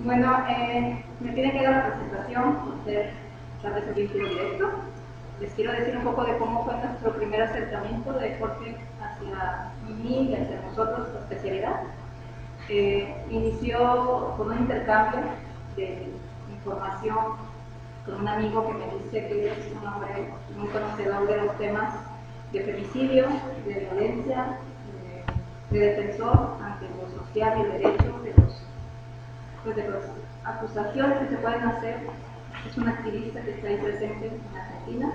Bueno, me piden que haga la presentación por ser tal vez el vínculo directo. Les quiero decir un poco de cómo fue nuestro primer acercamiento de Jorge hacia mí y hacia nosotros, su especialidad. Inició con un intercambio de información con un amigo que me dice que es un hombre muy conocedor de los temas de femicidio, de violencia, de defensor ante lo social y el derecho, de las acusaciones que se pueden hacer. Es un activista que está ahí presente en Argentina,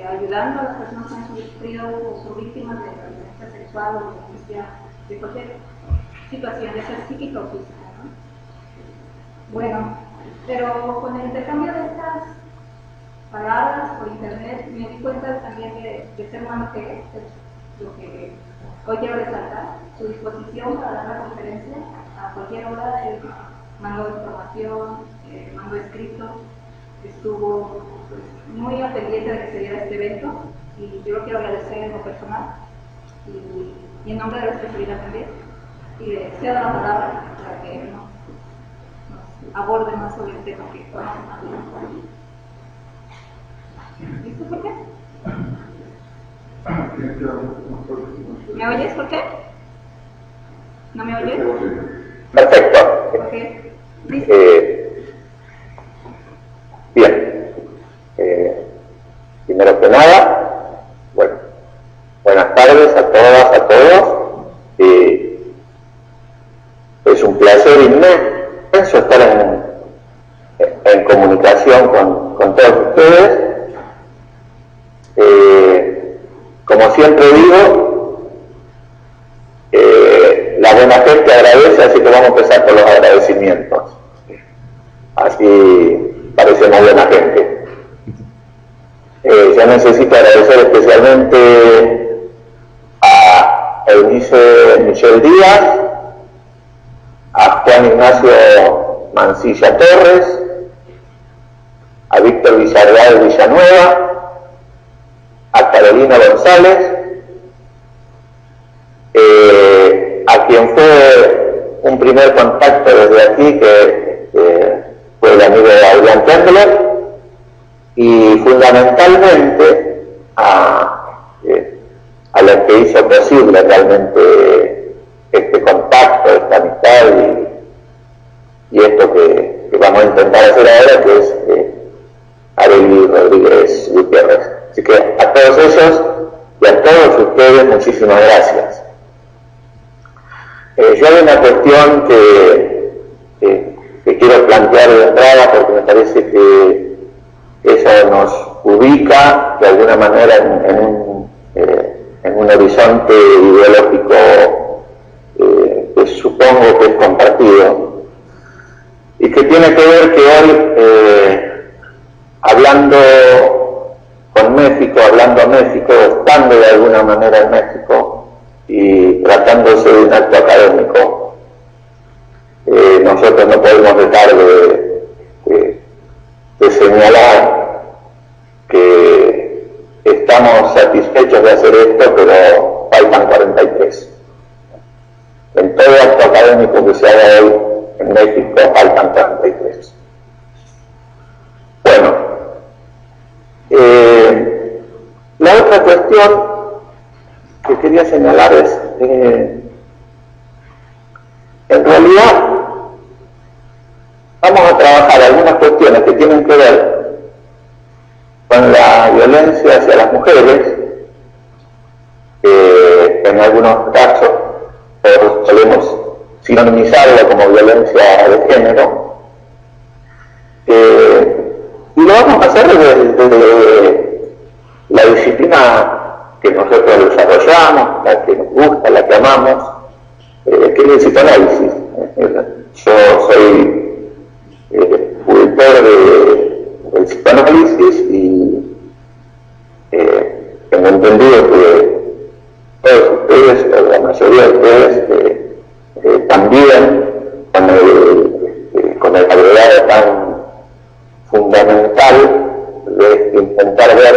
ayudando a las personas que han sufrido o son víctimas de la violencia sexual o violencia de cualquier situación, ya sea psíquica o física, ¿no? Bueno, pero con el intercambio de estas palabras por internet me di cuenta también de ser humano que es lo que hoy quiero resaltar, su disposición para dar la conferencia a cualquier hora. Él mandó información, mandó escrito, estuvo pues, muy al pendiente de que se diera este evento, y yo lo quiero agradecer en lo personal y en nombre de la especialidad también, y le cedo la palabra para que nos aborde más sobre el tema que vamos a hablar. ¿Listo, Jorge? ¿Me oyes, Jorge? ¿No me oyes? Perfecto. Okay. ¿Listo? Bien. Primero que nada, bueno, buenas tardes a todas, a todos. Es un placer inmenso estar en comunicación con todos ustedes. Como siempre digo, la buena gente agradece, así que vamos a empezar por los agradecimientos. Así parecemos buena gente. Yo necesito agradecer especialmente a Eunice Michel Díaz, a Juan Ignacio Mancilla Torres, a Víctor Villarreal Villanueva, a Carolina González, a quien fue un primer contacto desde aquí, que fue el amigo de Adrián Tendler, y fundamentalmente a la que hizo posible realmente este contacto, esta amistad y esto que vamos a intentar hacer ahora, que es Arely Rodríguez Gutiérrez. Así que a todos ellos y a todos ustedes, muchísimas gracias. Yo hay una cuestión que quiero plantear de entrada, porque me parece que eso nos ubica de alguna manera en un horizonte ideológico que supongo que es compartido, y que tiene que ver que hoy, hablando con México, hablando a México, estando de alguna manera en México y tratándose de un acto académico, nosotros no podemos dejar de señalar que estamos satisfechos de hacer esto, pero faltan 43. En todo acto académico que se haga hoy en México faltan 43. Bueno, la otra cuestión que quería señalar es, en realidad, vamos a trabajar algunas cuestiones que tienen que ver con la violencia hacia las mujeres, en algunos casos solemos sinonimizarla como violencia de género, y lo vamos a hacer desde la disciplina que nosotros desarrollamos, la que nos gusta, la que amamos, que es el psicoanálisis. Yo soy autor del psicoanálisis y tengo entendido que todos ustedes, la mayoría de ustedes, también con el agregado tan fundamental de intentar ver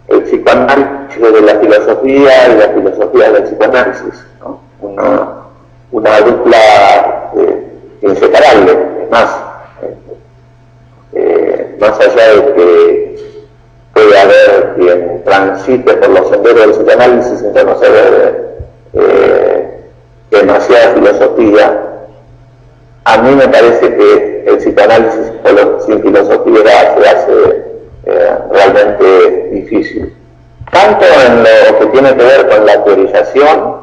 el psicoanálisis de la filosofía y la filosofía del psicoanálisis, ¿no? Una dupla inseparable. filosofía, a mí me parece que el psicoanálisis sin filosofía se hace realmente difícil. Tanto en lo que tiene que ver con la teorización,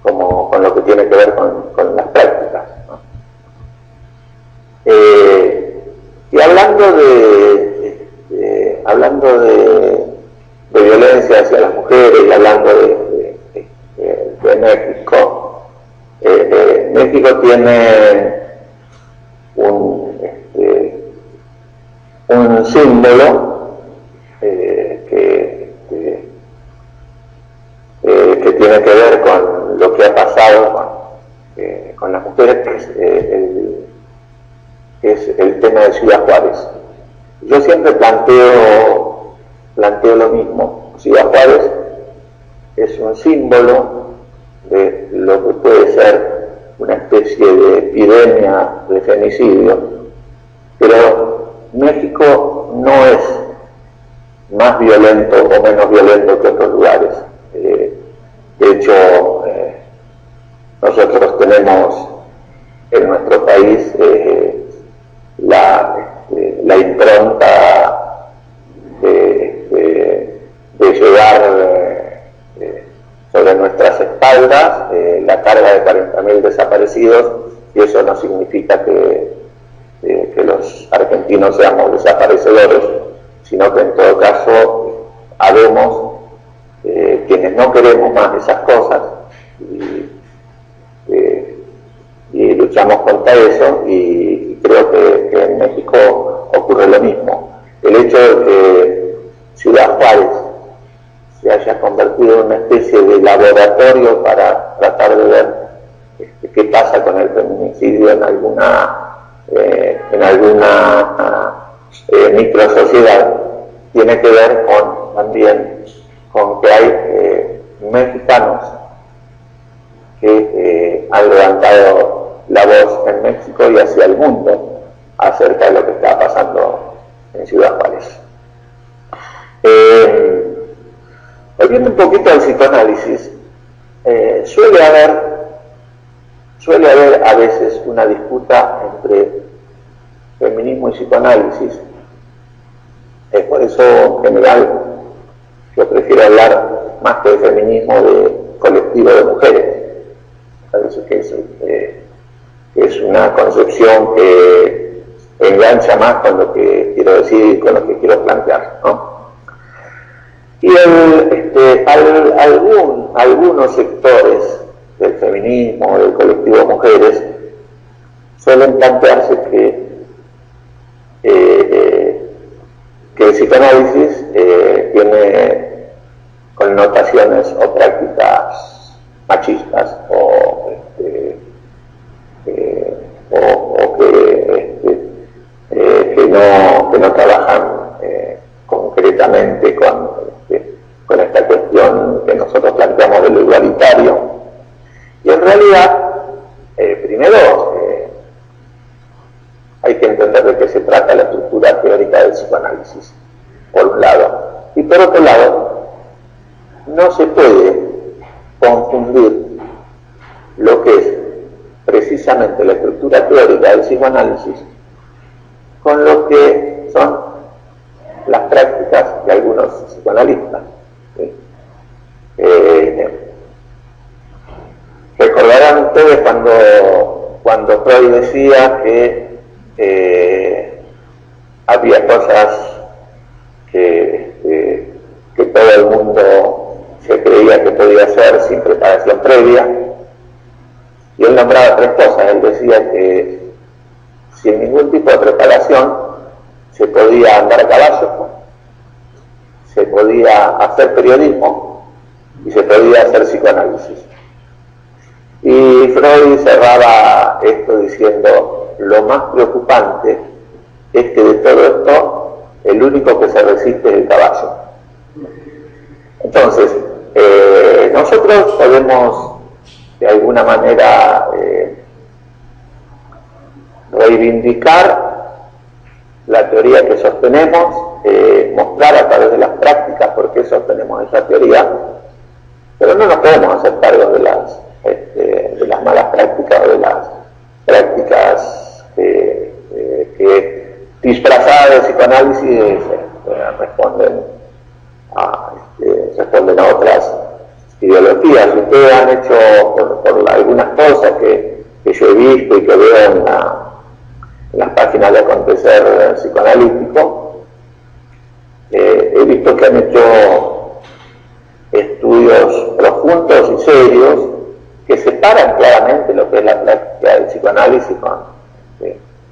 como con lo que tiene que ver con las prácticas, ¿no? Y hablando de violencia hacia las mujeres, y hablando de México, México tiene un símbolo que tiene que ver con lo que ha pasado con las mujeres, que es el tema de Ciudad Juárez. Yo siempre planteo lo mismo. Ciudad Juárez es un símbolo de lo que puede ser una especie de epidemia de femicidio, pero México no es más violento o menos violento que otros lugares. De hecho, nosotros tenemos en nuestro país la impronta de llevar sobre nuestras espaldas la carga de 40.000 desaparecidos, y eso no significa que los argentinos seamos desaparecedores, sino que en todo caso habemos quienes no queremos más esas cosas y luchamos contra eso, y creo que en México ocurre lo mismo. El hecho de que Ciudad Juárez se haya convertido en una especie de laboratorio para tratar de ver qué pasa con el feminicidio en alguna microsociedad, tiene que ver también con que hay mexicanos que han levantado la voz en México y hacia el mundo acerca de lo que está pasando en Ciudad Juárez. Volviendo un poquito al psicoanálisis, suele haber a veces una disputa entre feminismo y psicoanálisis. Por eso, en general, yo prefiero hablar más que de feminismo, de colectivo de mujeres. Parece que es una concepción que engancha más con lo que quiero decir y con lo que quiero plantear, ¿no? Y algunos sectores del feminismo, del colectivo de mujeres, suelen plantearse que el psicoanálisis tiene connotaciones o prácticas machistas o que no trabajan concretamente con esta cuestión que nosotros planteamos de lo igualitario. Y en realidad, primero, hay que entender de qué se trata la estructura teórica del psicoanálisis, por un lado. Y por otro lado, no se puede confundir lo que es precisamente la estructura teórica del psicoanálisis con lo que son las prácticas de algunos psicoanalistas. ¿Sí? Recordarán ustedes cuando Freud decía que había cosas que todo el mundo se creía que podía hacer sin preparación previa, y él nombraba tres cosas. Él decía que sin ningún tipo de preparación se podía andar a caballo, se podía hacer periodismo y se podía hacer psicoanálisis. Y Freud cerraba esto diciendo: lo más preocupante es que de todo esto el único que se resiste es el caballo. Entonces, nosotros podemos de alguna manera reivindicar la teoría que sostenemos, mostrar a través de las prácticas por qué sostenemos esa teoría, pero no nos podemos hacer cargo de las malas prácticas psicoanálisis responden a otras ideologías. Ustedes han hecho por algunas cosas que yo he visto y que veo en las páginas de acontecer psicoanalítico, he visto que han hecho estudios profundos y serios que separan claramente lo que es la práctica del psicoanálisis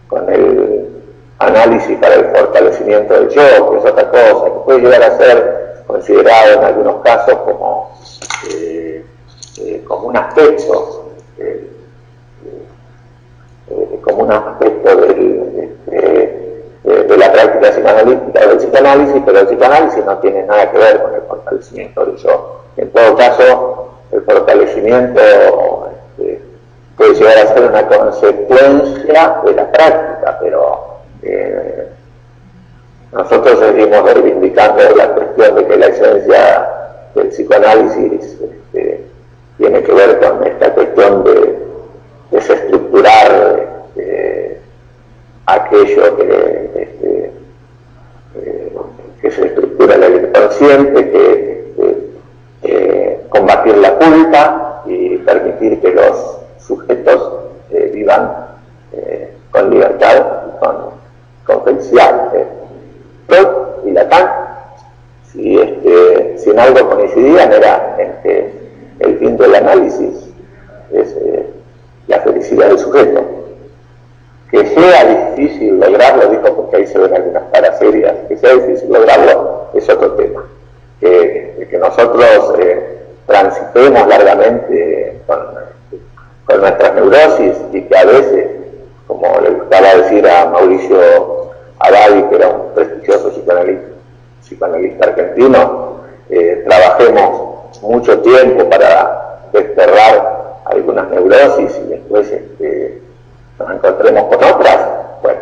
con el análisis para el fortalecimiento del yo, que es otra cosa, que puede llegar a ser considerado en algunos casos como un aspecto de la práctica psicoanalítica o del psicoanálisis, pero el psicoanálisis no tiene nada que ver con el fortalecimiento del yo. En todo caso, el fortalecimiento puede llegar a ser una consecuencia de la práctica, pero nosotros seguimos reivindicando la cuestión de que la esencia del psicoanálisis tiene que ver con esta cuestión de desestructurar aquello que se estructura en el inconsciente, combatir la culpa y permitir que los sujetos vivan con libertad y con felicidad. Freud y Lacan, si en algo coincidían, era en que el fin del análisis es la felicidad del sujeto. Que sea difícil lograrlo, dijo, porque ahí se ven algunas caras serias, que sea difícil lograrlo es otro tema. Que nosotros transitemos largamente con nuestras neurosis y que a veces, como le gustaba decir a Mauricio Abadi, que era un prestigioso psicoanalista argentino, trabajemos mucho tiempo para desterrar algunas neurosis y después nos encontremos con otras. Bueno,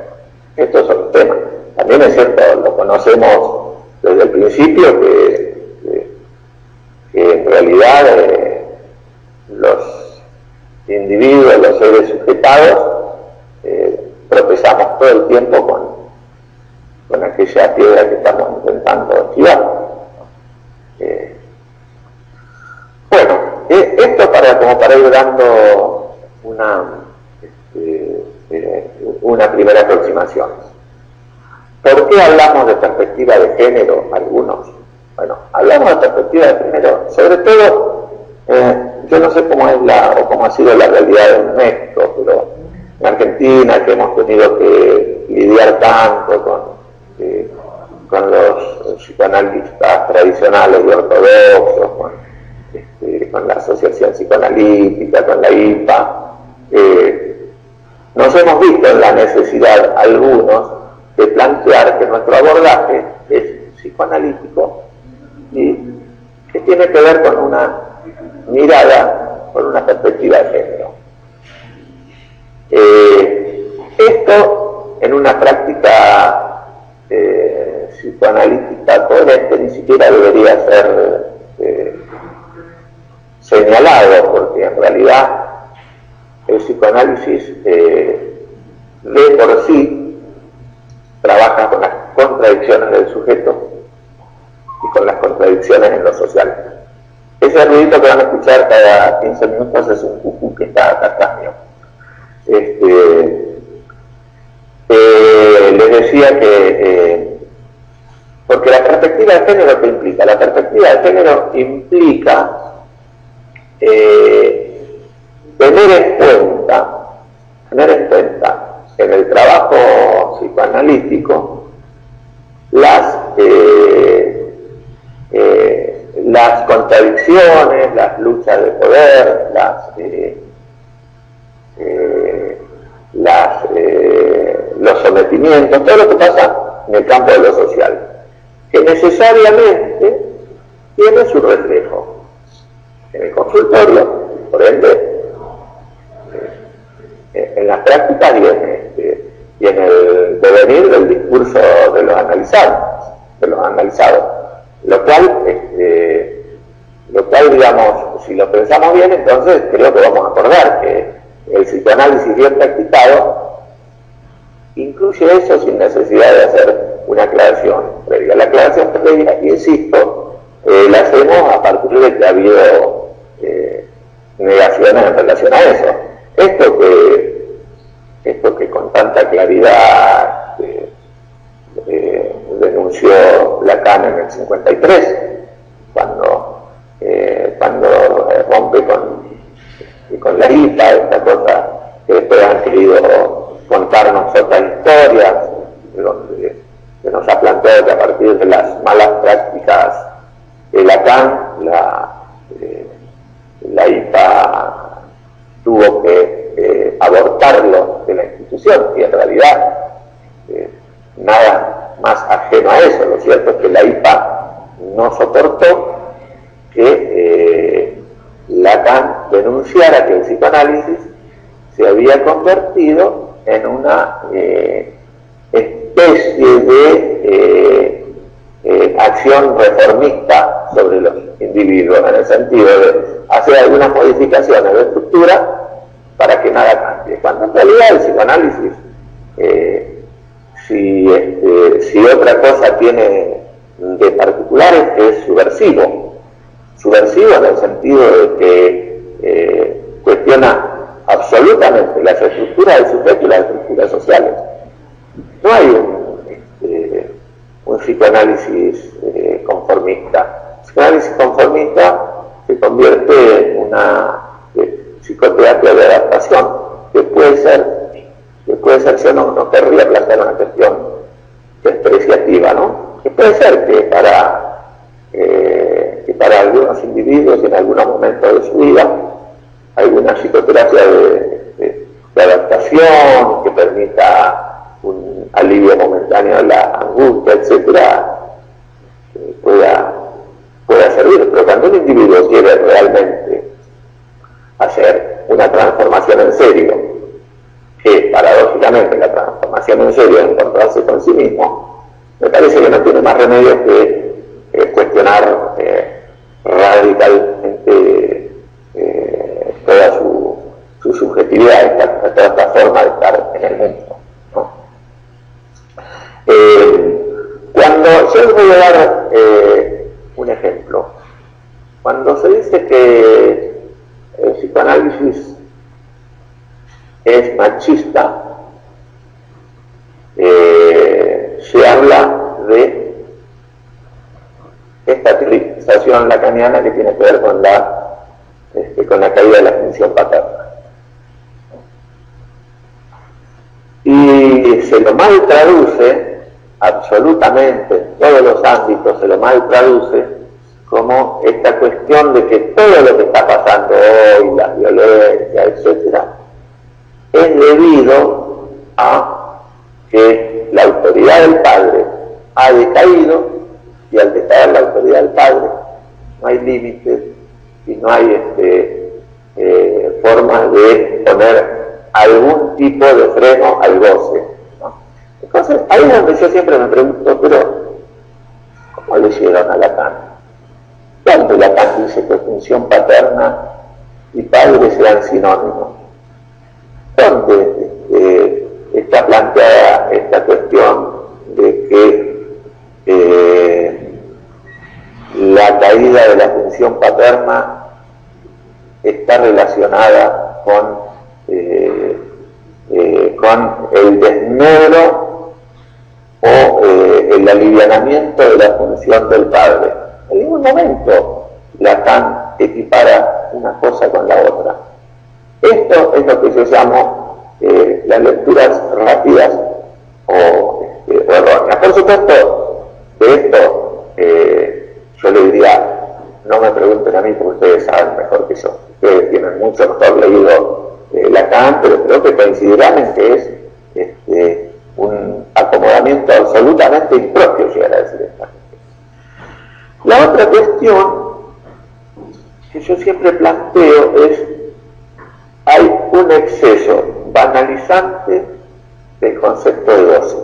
esto es otro tema. También es cierto, lo conocemos desde el principio, que en realidad los individuos, los seres sujetados, tropezamos todo el tiempo con aquella piedra que estamos intentando esquivar. Bueno, esto como para ir dando una primera aproximación. ¿Por qué hablamos de perspectiva de género algunos? Bueno, hablamos de perspectiva de género, sobre todo, yo no sé cómo es cómo ha sido la realidad en México, pero en Argentina, que hemos tenido que lidiar tanto con los psicoanalistas tradicionales y ortodoxos, con la Asociación Psicoanalítica, con la IPA, nos hemos visto en la necesidad, algunos, de plantear que nuestro abordaje es psicoanalítico y que tiene que ver con una mirada, con una perspectiva de género. Esto, en una práctica psicoanalítica coherente, ni siquiera debería ser señalado, porque en realidad el psicoanálisis de por sí trabaja con las contradicciones del sujeto y con las contradicciones en lo social. Ese ruidito que van a escuchar cada 15 minutos es un cucú que está acá atrás mío. Les decía que porque la perspectiva de género, ¿qué implica? La perspectiva de género implica tener en cuenta en el trabajo psicoanalítico las contradicciones, las luchas de poder, los sometimientos, todo lo que pasa en el campo de lo social, que necesariamente tiene su reflejo en el consultorio, por ende, en las prácticas y en el devenir del discurso de los analizados, lo cual, digamos, si lo pensamos bien, entonces creo que vamos a acordar que el psicoanálisis bien practicado incluye eso sin necesidad de hacer una aclaración previa. La aclaración previa, insisto, la hacemos a partir de que ha habido negaciones en relación a eso. Esto que con tanta claridad denunció Lacan en el 53, cuando rompe con la IPA, esta cosa que después han querido contarnos otras historias, donde se nos ha planteado que a partir de las malas prácticas de Lacan, la IPA tuvo que abortarlo de la institución, y en realidad nada más ajeno a eso. Lo cierto es que la IPA no soportó que Lacan denunciara que el psicoanálisis se había convertido en una especie de acción reformista sobre los individuos, en el sentido de hacer algunas modificaciones de estructura para que nada cambie. Cuando en realidad el psicoanálisis, si otra cosa tiene de particular, es que es subversivo en el sentido de que cuestiona absolutamente las estructuras del sujeto y las estructuras sociales. No hay un psicoanálisis conformista. El psicoanálisis conformista se convierte en una psicoterapia de adaptación, que puede ser, yo no querría plantear una cuestión despreciativa, ¿no? Que puede ser que para algunos individuos en algunos momentos de su vida alguna psicoterapia de adaptación que permita un alivio momentáneo de la angustia, etcétera, pueda servir. Pero cuando un individuo quiere realmente hacer una transformación en serio, que paradójicamente la transformación en serio es encontrarse con sí mismo, me parece que no tiene más remedio que cuestionar radicalmente toda su subjetividad, esta forma de estar en el mundo, ¿no? Cuando yo les voy a dar un ejemplo, cuando se dice que el psicoanálisis es machista, se habla de esta teorización lacaniana que tiene que ver con la caída de la función paterna. Y se lo mal traduce, absolutamente, en todos los ámbitos se lo mal traduce como esta cuestión de que todo lo que está pasando hoy, la violencia, etcétera, es debido a que la autoridad del padre ha decaído, y al decaer la autoridad del padre no hay límites y no hay forma de poner algún tipo de freno al goce, ¿no? Entonces ahí es donde yo siempre me pregunto, pero ¿cómo le hicieron a Lacan? ¿Dónde Lacan dice que función paterna y padre sean sinónimos? ¿Dónde está planteada esta cuestión de que la caída de la función paterna está relacionada con el desmedro o el alivianamiento de la función del padre? En ningún momento Lacan equipara una cosa con la otra. Esto es lo que yo llamo las lecturas rápidas o erróneas. Por supuesto, de esto yo le diría, no me pregunten a mí porque ustedes saben mejor que yo. Ustedes tienen mucho mejor leído Lacan, pero creo que coincidirán en que es un acomodamiento absolutamente impropio, llegar a decir esta gente. La otra cuestión que yo siempre planteo es: hay un exceso banalizante del concepto de goce,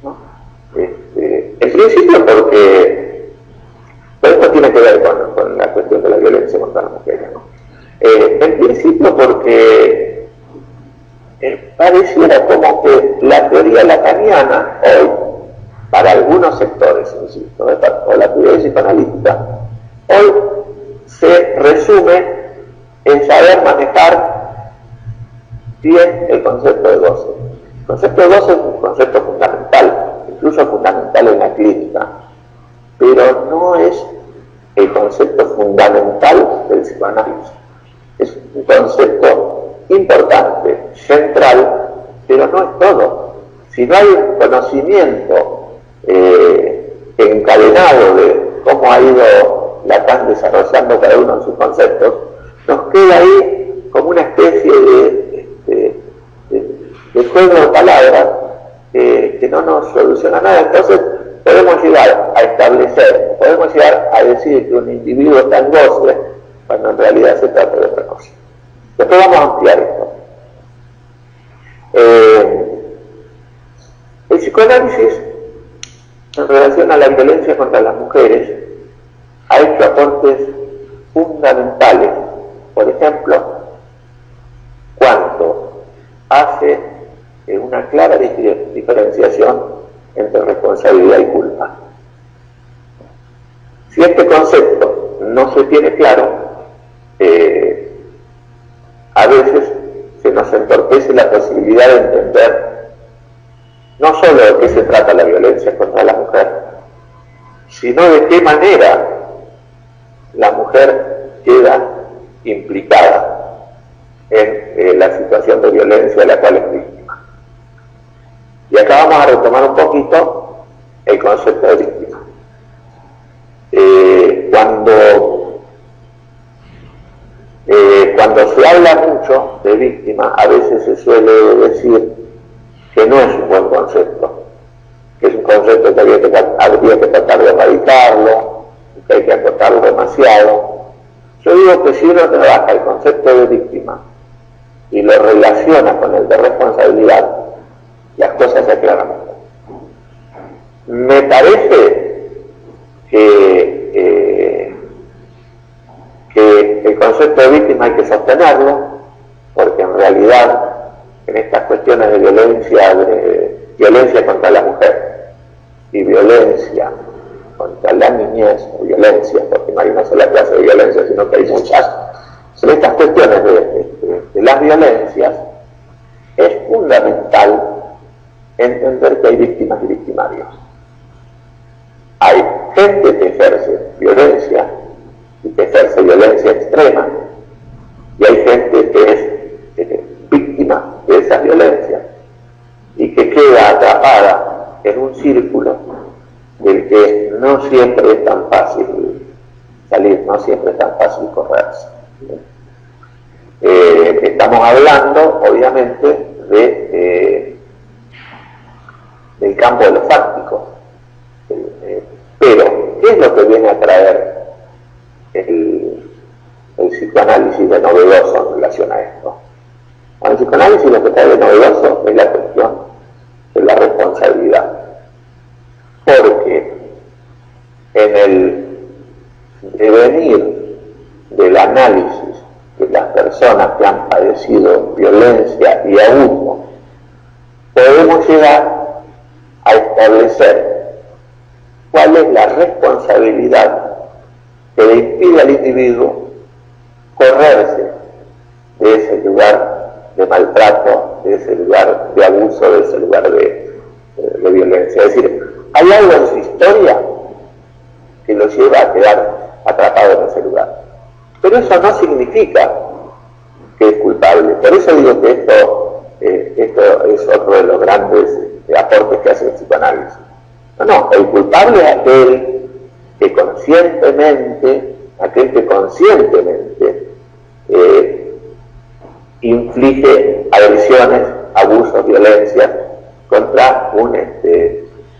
¿no? En principio porque esto tiene que ver con la cuestión de la violencia contra las mujeres, ¿no? En principio porque pareciera como que la teoría lacaniana hoy para algunos sectores, insisto, de la teoría psicoanalítica, hoy se resume en saber manejar bien el concepto de goce. El concepto de goce es un concepto fundamental, incluso fundamental en la clínica, pero no es el concepto fundamental del psicoanálisis. Es un concepto importante, central, pero no es todo. Si no hay un conocimiento encadenado de cómo ha ido Lacan desarrollando cada uno de sus conceptos, nos queda ahí como una especie de juego de palabras que no nos soluciona nada. Entonces podemos llegar a establecer, podemos llegar a decir que un individuo está en goce cuando en realidad se trata de otra cosa. Después vamos a ampliar esto. El psicoanálisis en relación a la violencia contra las mujeres ha hecho aportes fundamentales. Por ejemplo, cuando hace una clara diferenciación entre responsabilidad y culpa. Si este concepto no se tiene claro, a veces se nos entorpece la posibilidad de entender no solo de qué se trata la violencia contra la mujer, sino de qué manera la mujer queda implicada en la situación de violencia de la cual es víctima. Y acá vamos a retomar un poquito el concepto de víctima. Cuando se habla mucho de víctima, a veces se suele decir que no es un buen concepto, que es un concepto que habría que tratar de erradicarlo, que hay que acotarlo demasiado. Yo digo que si uno trabaja el concepto de víctima y lo relaciona con el de responsabilidad, las cosas se aclaran. Me parece que el concepto de víctima hay que sostenerlo, porque en realidad en estas cuestiones de violencia contra la mujer y violencia contra la niñez, o violencia, porque no hay una sola clase de violencia, sino que hay muchas, en estas cuestiones de las violencias es fundamental entender que hay víctimas y victimarios. Hay gente que ejerce violencia y que ejerce violencia extrema, y hay gente que es víctima de esas violencias y que queda atrapada en un círculo del que no siempre es tan fácil salir, no siempre es tan fácil correrse. Estamos hablando, obviamente, del campo de lo fáctico, pero ¿qué es lo que viene a traer el psicoanálisis de novedoso en relación a esto? Bueno, el psicoanálisis lo que trae de novedoso es la cuestión de la responsabilidad, porque en el devenir del análisis de las personas que han padecido violencia y abuso, podemos llegar a establecer cuál es la responsabilidad que le impide al individuo correrse de ese lugar de maltrato, de ese lugar de abuso, de ese lugar de violencia. Es decir, hay algo en su historia que lo lleva a quedar atrapado en ese lugar. Pero eso no significa que es culpable. Por eso digo que esto es otro de los grandes aportes que hace el psicoanálisis. No, el culpable es aquel que conscientemente inflige agresiones, abusos, violencia contra un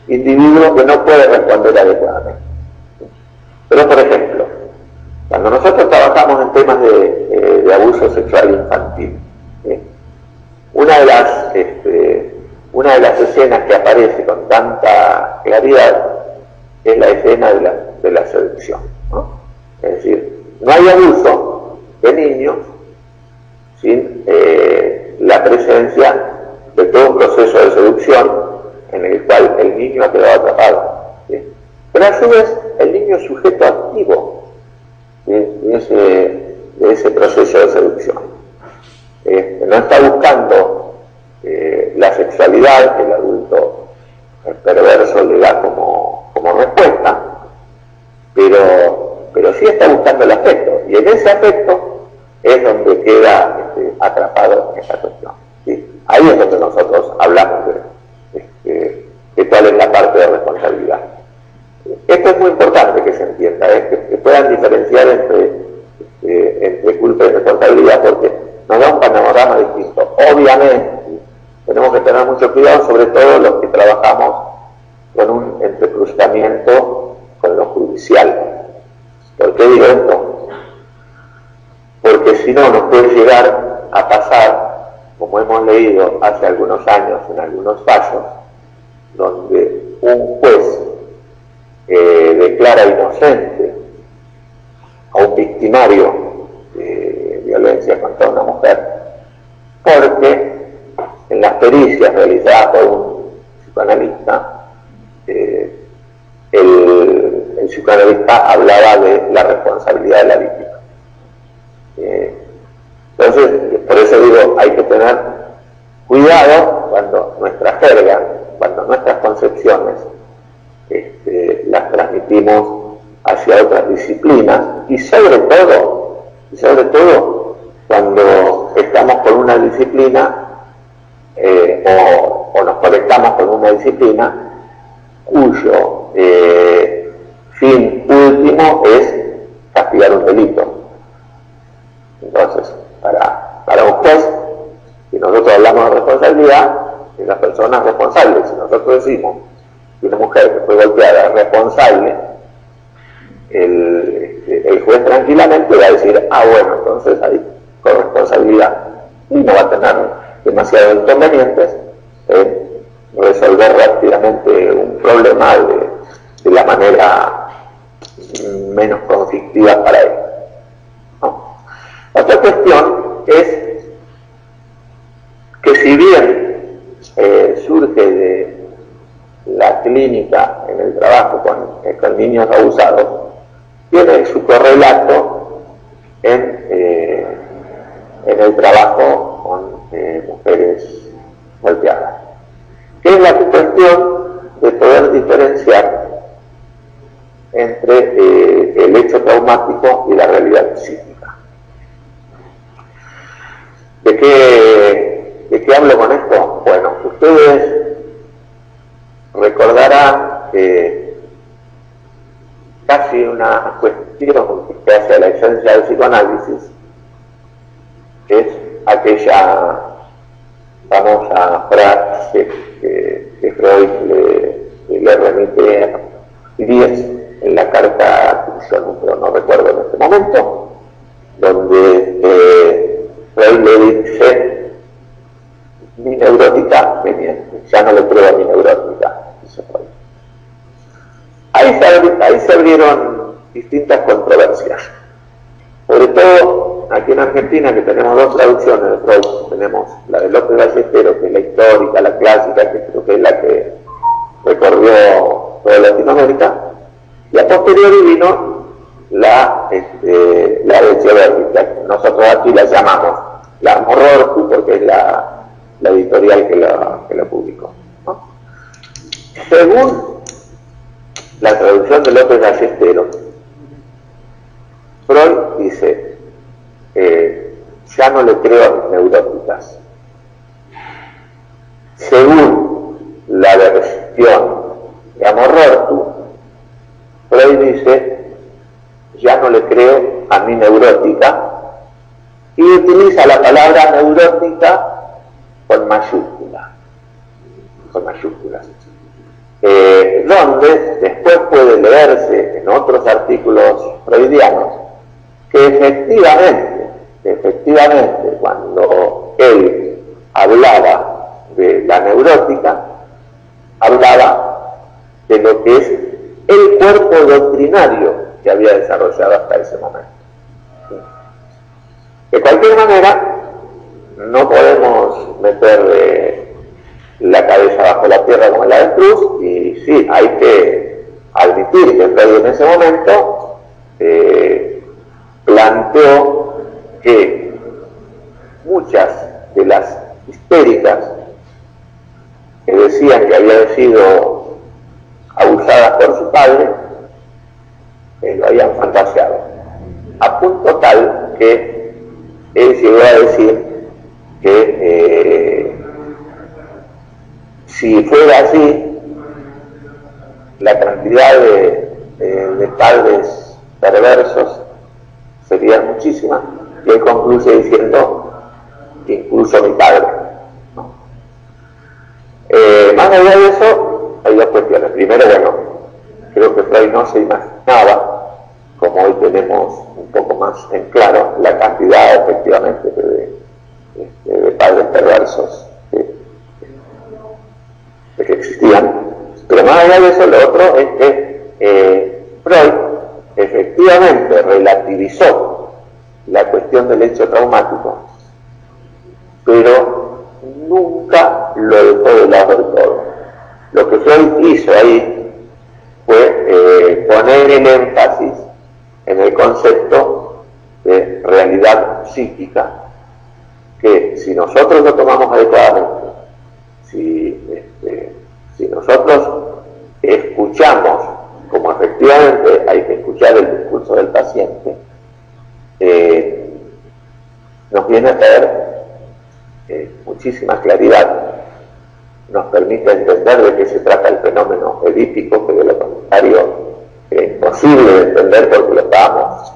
individuo que no puede responder adecuadamente. Pero, por ejemplo, cuando nosotros trabajamos en temas de abuso sexual infantil, una de las escenas que aparece con tanta claridad es la escena de la seducción, ¿no? Es decir, no hay abuso de niños sin la presencia de todo un proceso de seducción en el cual el niño ha quedado atrapado. ¿Sí? Pero a su vez el niño es sujeto activo, ¿sí?, de ese proceso de seducción. No está buscando la sexualidad que el adulto perverso le da como respuesta, pero sí está buscando el afecto, y en ese afecto es donde queda atrapado en esta cuestión. ¿Sí? Ahí es donde nosotros hablamos de cuál es la parte de responsabilidad. Esto es muy importante que se entienda, que puedan diferenciar entre culpa y responsabilidad, porque nos da un panorama distinto. Obviamente, tenemos que tener mucho cuidado, sobre todo los que trabajamos con un entrecruzamiento con lo judicial. ¿Por qué digo esto? Porque si no, nos puede llegar a pasar, como hemos leído hace algunos años en algunos fallos, donde un juez declara inocente a un victimario de violencia contra una mujer, porque en las pericias realizadas por un psicoanalista, el psicoanalista hablaba de la responsabilidad de la víctima. Entonces, por eso digo, hay que tener cuidado cuando nuestra jerga, cuando nuestras concepciones las transmitimos hacia otras disciplinas, y sobre todo cuando estamos con una disciplina o nos conectamos con una disciplina cuyo fin último es castigar un delito. Entonces, para un juez, si nosotros hablamos de responsabilidad, es la persona responsable. Si nosotros decimos que una mujer que fue golpeada es responsable, el juez tranquilamente va a decir, bueno, entonces hay corresponsabilidad, y no va a tener demasiados inconvenientes en resolver rápidamente un problema de la manera menos conflictiva para él, ¿no? Otra cuestión es que, si bien surge de la clínica en el trabajo con niños abusados, tiene su correlato en el trabajo con mujeres golpeadas, que es la cuestión de poder diferenciar entre el hecho traumático y la realidad psíquica. ¿De qué hablo con esto? Bueno, ustedes recordarán que casi una cuestión que hace a la esencia del psicoanálisis es aquella famosa frase que Freud le remite a 10 en la carta que yo no recuerdo en este momento, donde Freud le dice: mi neurótica me miente, ya no le creo a mi neurótica, dice Freud. Ahí se abrieron distintas controversias, sobre todo aquí en Argentina, que tenemos dos traducciones de Freud. Tenemos la de López Ballesteros, que es la histórica, la clásica, que creo que es la que recorrió toda Latinoamérica, y a posteriori vino la de Echeverri, que nosotros aquí la llamamos la Morrortu, porque es la editorial que la publicó, ¿no? Según la traducción de López Ballesteros, Freud dice: ya no le creo a mis neuróticas. Según la versión de Amorortu, Freud dice: ya no le creo a mi neurótica, y utiliza la palabra neurótica con mayúsculas, donde después puede leerse en otros artículos freudianos que efectivamente cuando él hablaba de la neurótica, hablaba de lo que es el cuerpo doctrinario que había desarrollado hasta ese momento. De cualquier manera, no podemos meter la cabeza bajo la tierra como el avestruz, y sí, hay que admitir que Freud en ese momento planteó que muchas de las histéricas que decían que habían sido abusadas por su padre, lo habían fantaseado, a punto tal que él llegó a decir que si fuera así, la cantidad de padres perversos sería muchísima, y él concluye diciendo que incluso mi padre, ¿no? Más allá de eso, hay dos cuestiones. Primero, bueno, creo que Freud no se imaginaba, como hoy tenemos un poco más en claro, la cantidad efectivamente de padres perversos de que existían. Pero más allá de eso, lo otro es que Freud efectivamente relativizó la cuestión del hecho traumático, pero nunca lo dejó de lado del todo. Lo que Freud hizo ahí fue poner el énfasis en el concepto de realidad psíquica, que si nosotros lo tomamos adecuadamente, si nosotros escuchamos, como efectivamente hay que escuchar el discurso del paciente, nos viene a traer muchísima claridad, nos permite entender de qué se trata el fenómeno edípico, que de lo contrario es imposible de entender porque lo estábamos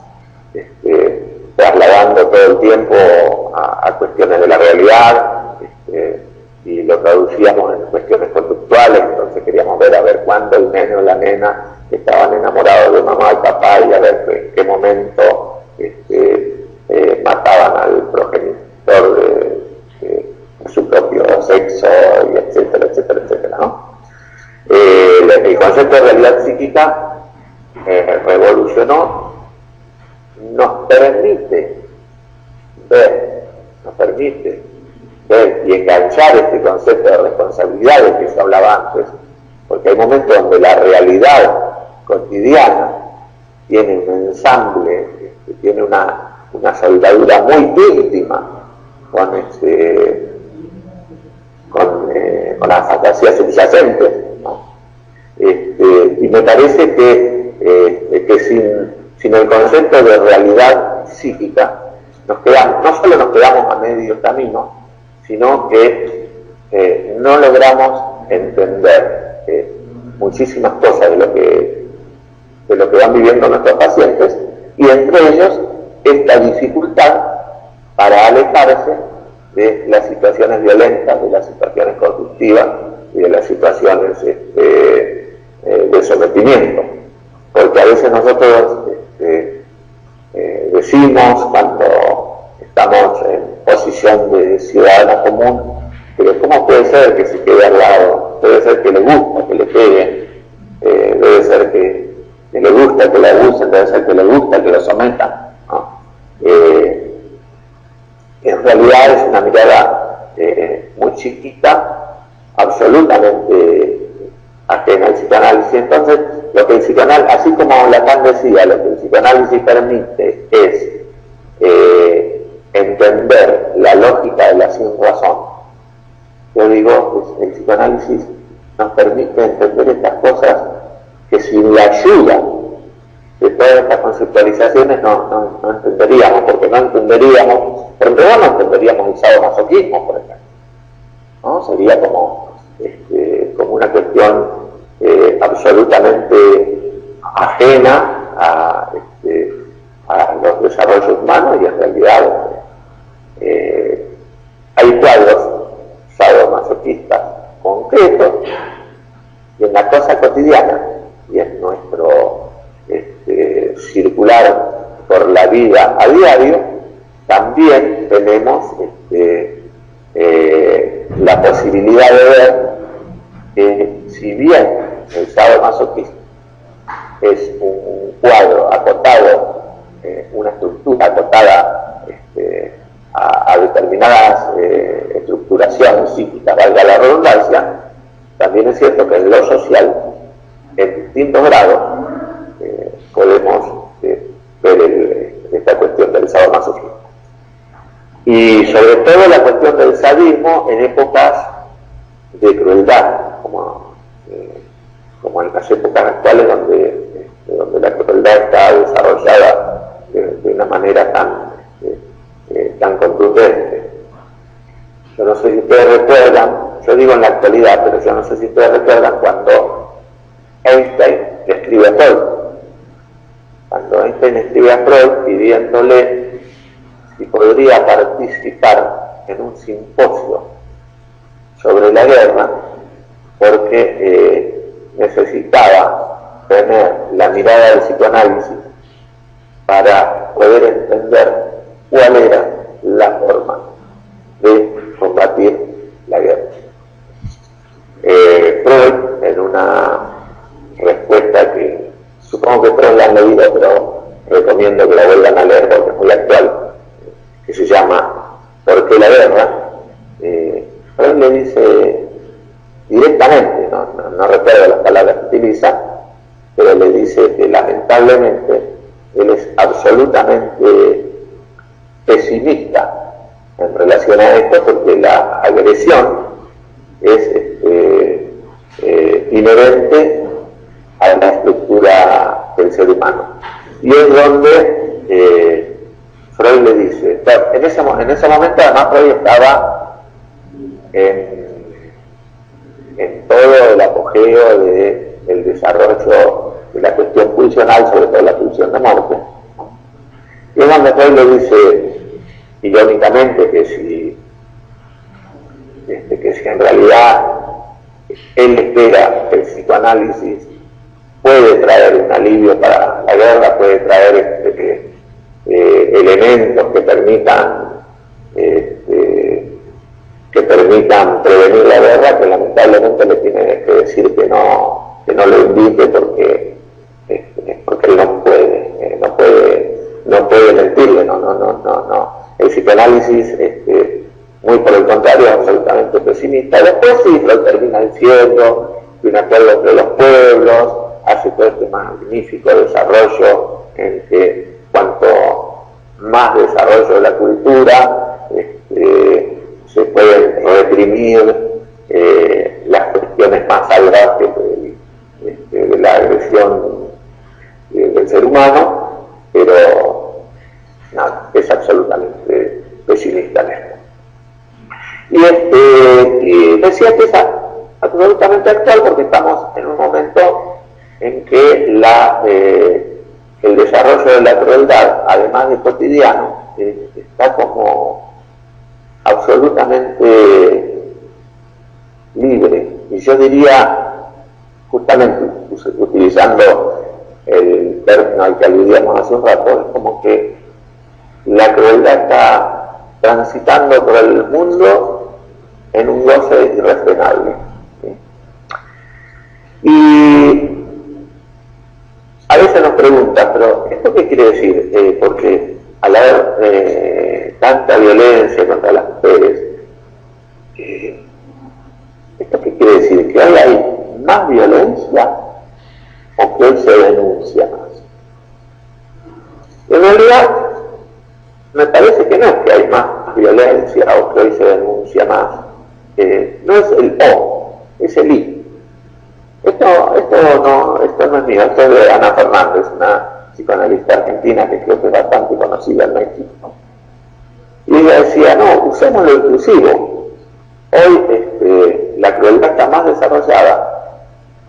trasladando todo el tiempo a cuestiones de la realidad, y lo traducíamos en cuestiones conductuales. Entonces queríamos ver a ver cuándo el nene o la nena estaban enamorados de mamá y papá, y a ver en qué momento mataban al progenitor de su propio sexo, y etcétera, etcétera, etcétera, ¿no? El concepto de realidad psíquica revolucionó, nos permite ver y enganchar este concepto de responsabilidad del que se hablaba antes, porque hay momentos donde la realidad cotidiana tiene un ensamble, tiene una soldadura muy íntima con las fantasías subyacentes, ¿no? Y me parece que sin el concepto de realidad psíquica no solo nos quedamos a medio camino, sino que no logramos entender muchísimas cosas de lo que van viviendo nuestros pacientes, y entre ellos esta dificultad para alejarse de las situaciones violentas, de las situaciones conflictivas y de las situaciones de sometimiento. Porque a veces nosotros decimos, cuando estamos en posición de ciudadano común, pero ¿cómo puede ser que se quede al lado? Debe ser que le gusta que le peguen, debe ser que le gusta que le abusen, debe ser que le gusta que lo sometan, ¿no? En realidad es una mirada muy chiquita, absolutamente ajena al psicoanálisis. Entonces, lo que el psicoanálisis, así como Lacan decía, lo que el psicoanálisis permite es entender la lógica de la sinrazón. Yo digo, el psicoanálisis nos permite entender estas cosas que sin la ayuda de todas estas conceptualizaciones no entenderíamos, porque no entenderíamos, pero en realidad no entenderíamos el sadomasoquismo, por ejemplo, ¿no? Sería como una cuestión absolutamente ajena a los desarrollos humanos, y en realidad hay cuadros sadomasoquistas concretos, y en la cosa cotidiana y en nuestro circular por la vida a diario también tenemos la posibilidad de ver que, si bien el sadomasoquismo es un cuadro acotado, una estructura acotada a determinadas estructuras estructuración psíquica, valga la redundancia, también es cierto que en lo social, en distintos grados, podemos ver esta cuestión del sadomasoquismo. Y sobre todo la cuestión del sadismo en épocas de crueldad, como en las épocas actuales donde la crueldad está desarrollada de una manera tan contundente. Yo no sé si ustedes recuerdan, yo digo en la actualidad, pero yo no sé si ustedes recuerdan cuando Einstein le escribe a Freud. Cuando Einstein escribe a Freud pidiéndole si podría participar en un simposio sobre la guerra, porque necesitaba tener la mirada del psicoanálisis para poder entender cuál era la forma de combatir la guerra. Freud, en una respuesta que supongo que todos la han leído, pero recomiendo que la vuelvan a leer porque es muy actual, que se llama ¿Por qué la guerra? Freud le dice directamente, no recuerdo las palabras que utiliza, pero le dice que lamentablemente él es absolutamente pesimista en relación a esto, porque la agresión es inherente a la estructura del ser humano. Y es donde Freud le dice, en ese momento además Freud estaba en todo el apogeo del desarrollo de la cuestión pulsional, sobre todo la pulsión de muerte. Y es donde Freud le dice irónicamente que si en realidad él espera que el psicoanálisis puede traer un alivio para la guerra, puede traer elementos que permitan prevenir la guerra, que lamentablemente le tiene que decir que no lo invite porque él no puede mentirle, no. El psicoanálisis, muy por el contrario, es absolutamente pesimista. Después sí, Freud termina diciendo que un acuerdo entre los pueblos hace todo este magnífico desarrollo en que cuanto más desarrollo de la cultura, se pueden reprimir las cuestiones más salvajes de la agresión del ser humano, pero nada, es absolutamente pesimista en esto. Y decía que es absolutamente actual porque estamos en un momento en que el desarrollo de la crueldad, además de cotidiano, está como absolutamente libre. Y yo diría, justamente utilizando el término al que aludíamos hace un rato, es como que la crueldad está transitando por el mundo en un goce irrefrenable. ¿Sí? Y a veces nos preguntan, pero ¿esto qué quiere decir? Porque al haber tanta violencia contra las mujeres, ¿esto qué quiere decir? ¿Que hoy hay más violencia o que hoy se denuncia más? En realidad, me parece que no es que hay más violencia o que hoy se denuncia más. No es el O, es el I. Esto no es mío, esto es de Ana Fernández, una psicoanalista argentina que creo que es bastante conocida en México. Y ella decía, no, usemos lo inclusivo. Hoy la crueldad está más desarrollada,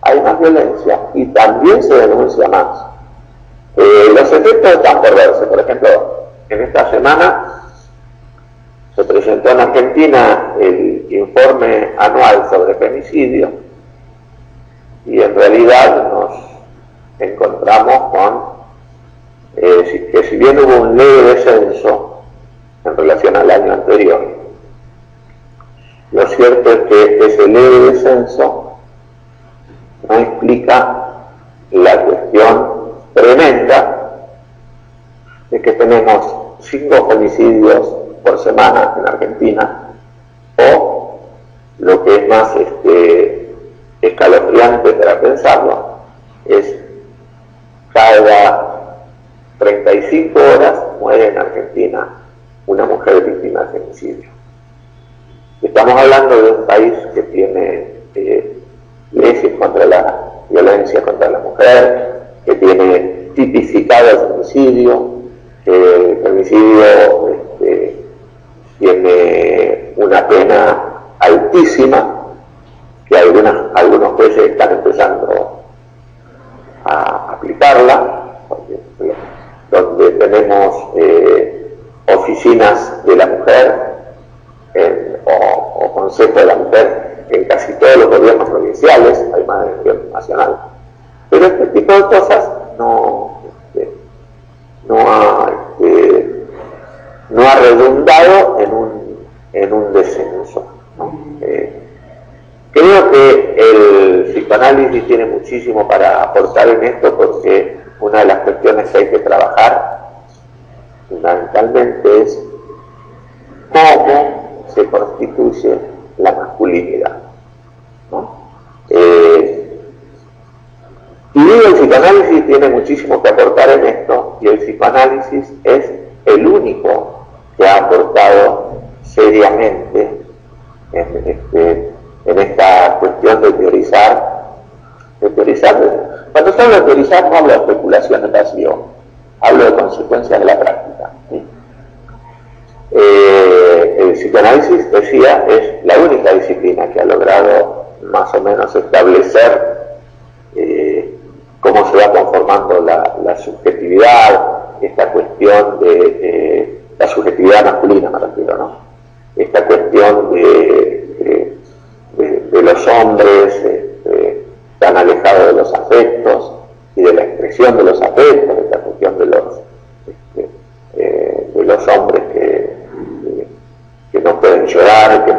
hay más violencia y también se denuncia más. Los efectos están por verse. Por ejemplo, en esta semana se presentó en Argentina el informe anual sobre femicidio y en realidad nos encontramos con que si bien hubo un leve descenso en relación al año anterior, lo cierto es que ese leve descenso no explica la cuestión tremenda de que tenemos 5 femicidios por semana en Argentina, o lo que es más escalofriante para pensarlo es cada 35 horas muere en Argentina una mujer víctima de femicidio. Estamos hablando de un país que tiene leyes contra la violencia contra la mujer, que tiene tipificado el femicidio, que el femicidio tiene una pena altísima, que algunos jueces están empezando a aplicarla, donde tenemos oficinas de la mujer o consejo de la mujer en casi todos los gobiernos provinciales, además del gobierno nacional. Pero este tipo de cosas no ha redundado en un descenso, ¿no? Creo que el psicoanálisis tiene muchísimo para aportar en esto, porque una de las cuestiones que hay que trabajar fundamentalmente es cómo se constituye la masculinidad, ¿no? Y el psicoanálisis tiene muchísimo que aportar en esto, y el psicoanálisis es el único que ha aportado seriamente en esta cuestión de teorizar. Cuando se habla de teorizar no hablo de especulación de vacío, hablo de consecuencias de la práctica, ¿sí? El psicoanálisis, decía, es la única disciplina que ha logrado más o menos establecer cómo se va conformando la subjetividad, esta cuestión de la subjetividad masculina, me refiero, ¿no? Esta cuestión de los hombres tan alejados de los afectos y de la expresión de los afectos, esta cuestión de los hombres que no pueden llorar, que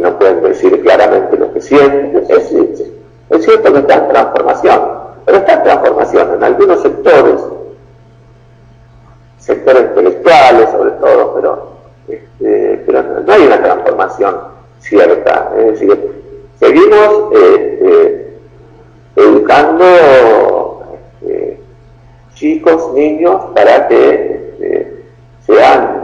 no pueden decir claramente lo que sienten. Es cierto que está en transformación, pero está en transformación en algunos sectores intelectuales sobre todo, pero no hay una transformación cierta. Es decir, seguimos educando chicos, niños, para que sean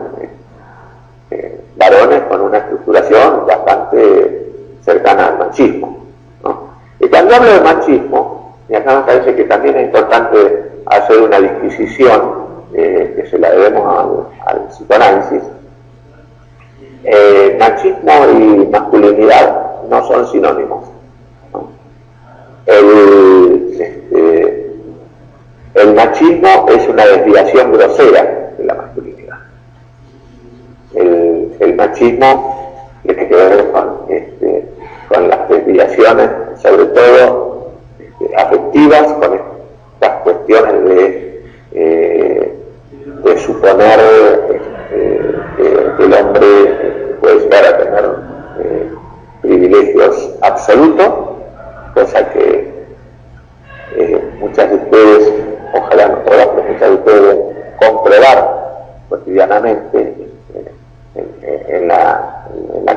varones con una estructuración bastante cercana al machismo, ¿no? Y cuando hablo de machismo, y acá me parece que también es importante hacer una disquisición que se la debemos al psicoanálisis. Machismo y masculinidad no son sinónimos, ¿no? El machismo es una desviación grosera de la masculinidad. El machismo tiene que ver con las desviaciones, sobre todo afectivas, con estas cuestiones de suponer que el hombre puede llegar a tener privilegios absolutos, cosa que muchas de ustedes, ojalá no todas, pero muchas de ustedes deben comprobar cotidianamente en la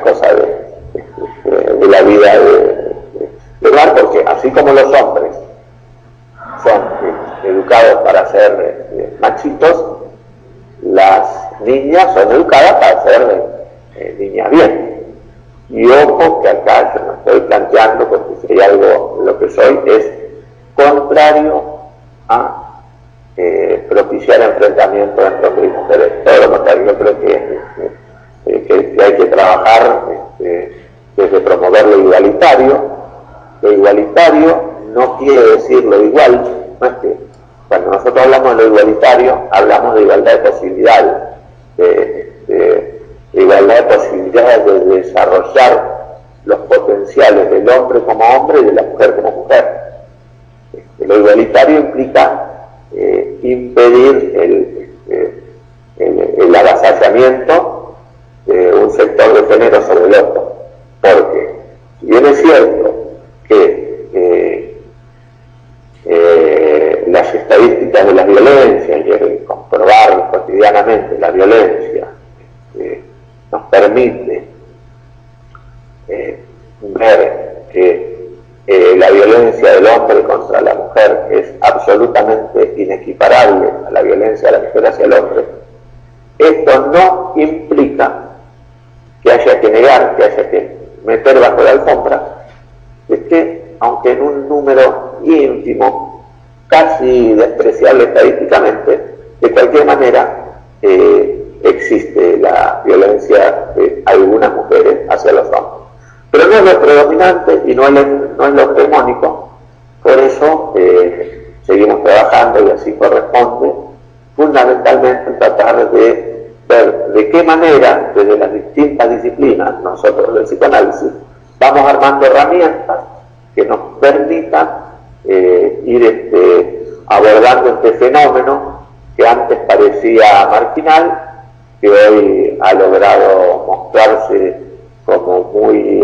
cosa de la vida de hogar, porque así como los hombres son educados para ser machitos, las niñas son educadas para ser niñas bien. Y ojo que acá yo no estoy planteando, porque si hay algo lo que soy es contrario a propiciar enfrentamientos entre hombres y mujeres. Todo lo contrario, yo creo que hay que trabajar desde promover lo igualitario. Lo igualitario no quiere decir lo igual, no es que cuando nosotros hablamos de lo igualitario, hablamos de igualdad de posibilidades, de igualdad de posibilidades de desarrollar los potenciales del hombre como hombre y de la mujer como mujer. Lo igualitario implica impedir el avasallamiento de un sector de género sobre el otro, porque si bien es cierto que las estadísticas de la violencia y el comprobar cotidianamente la violencia nos permite que haya que negar, que haya que meter bajo la alfombra, es que, aunque en un número ínfimo, casi despreciable estadísticamente, de cualquier manera existe la violencia de algunas mujeres hacia los hombres. Pero no es lo predominante y no es lo hegemónico, por eso seguimos trabajando y así corresponde, fundamentalmente en tratar de ver de qué manera, desde las distintas disciplinas, nosotros del psicoanálisis, vamos armando herramientas que nos permitan ir abordando este fenómeno que antes parecía marginal, que hoy ha logrado mostrarse como muy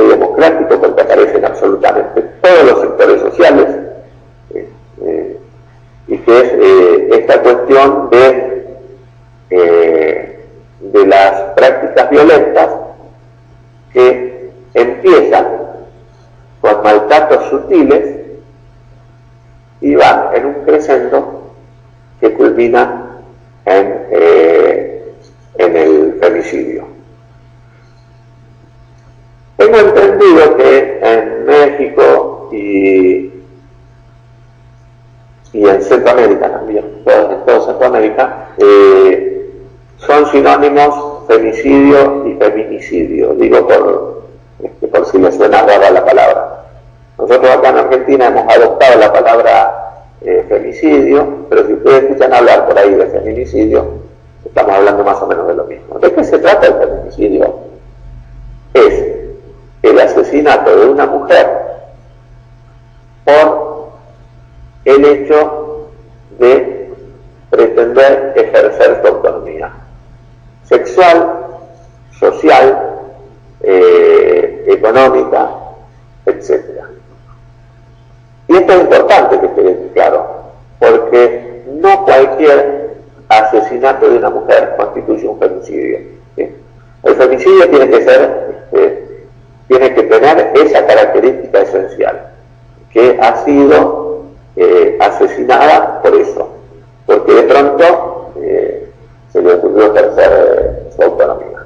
democrático, porque aparecen absolutamente todos los sectores sociales, y que es esta cuestión de las prácticas violentas que empiezan con maltratos sutiles y van en un crescendo que culmina en el femicidio. Tengo entendido que en México y en Centroamérica también, en toda Centroamérica, son sinónimos femicidio y feminicidio. Digo por si les suena rara la palabra. Nosotros acá en Argentina hemos adoptado la palabra femicidio, pero si ustedes escuchan hablar por ahí de feminicidio, estamos hablando más o menos de lo mismo. ¿De qué se trata el feminicidio? Es el asesinato de una mujer por el hecho de pretender ejercer su autonomía sexual, social, económica, etc. Y esto es importante que quede claro, porque no cualquier asesinato de una mujer constituye un femicidio, ¿sí? El femicidio tiene que tener esa característica esencial, que ha sido asesinada por eso, porque de pronto se le ocurrió ejercer su autonomía.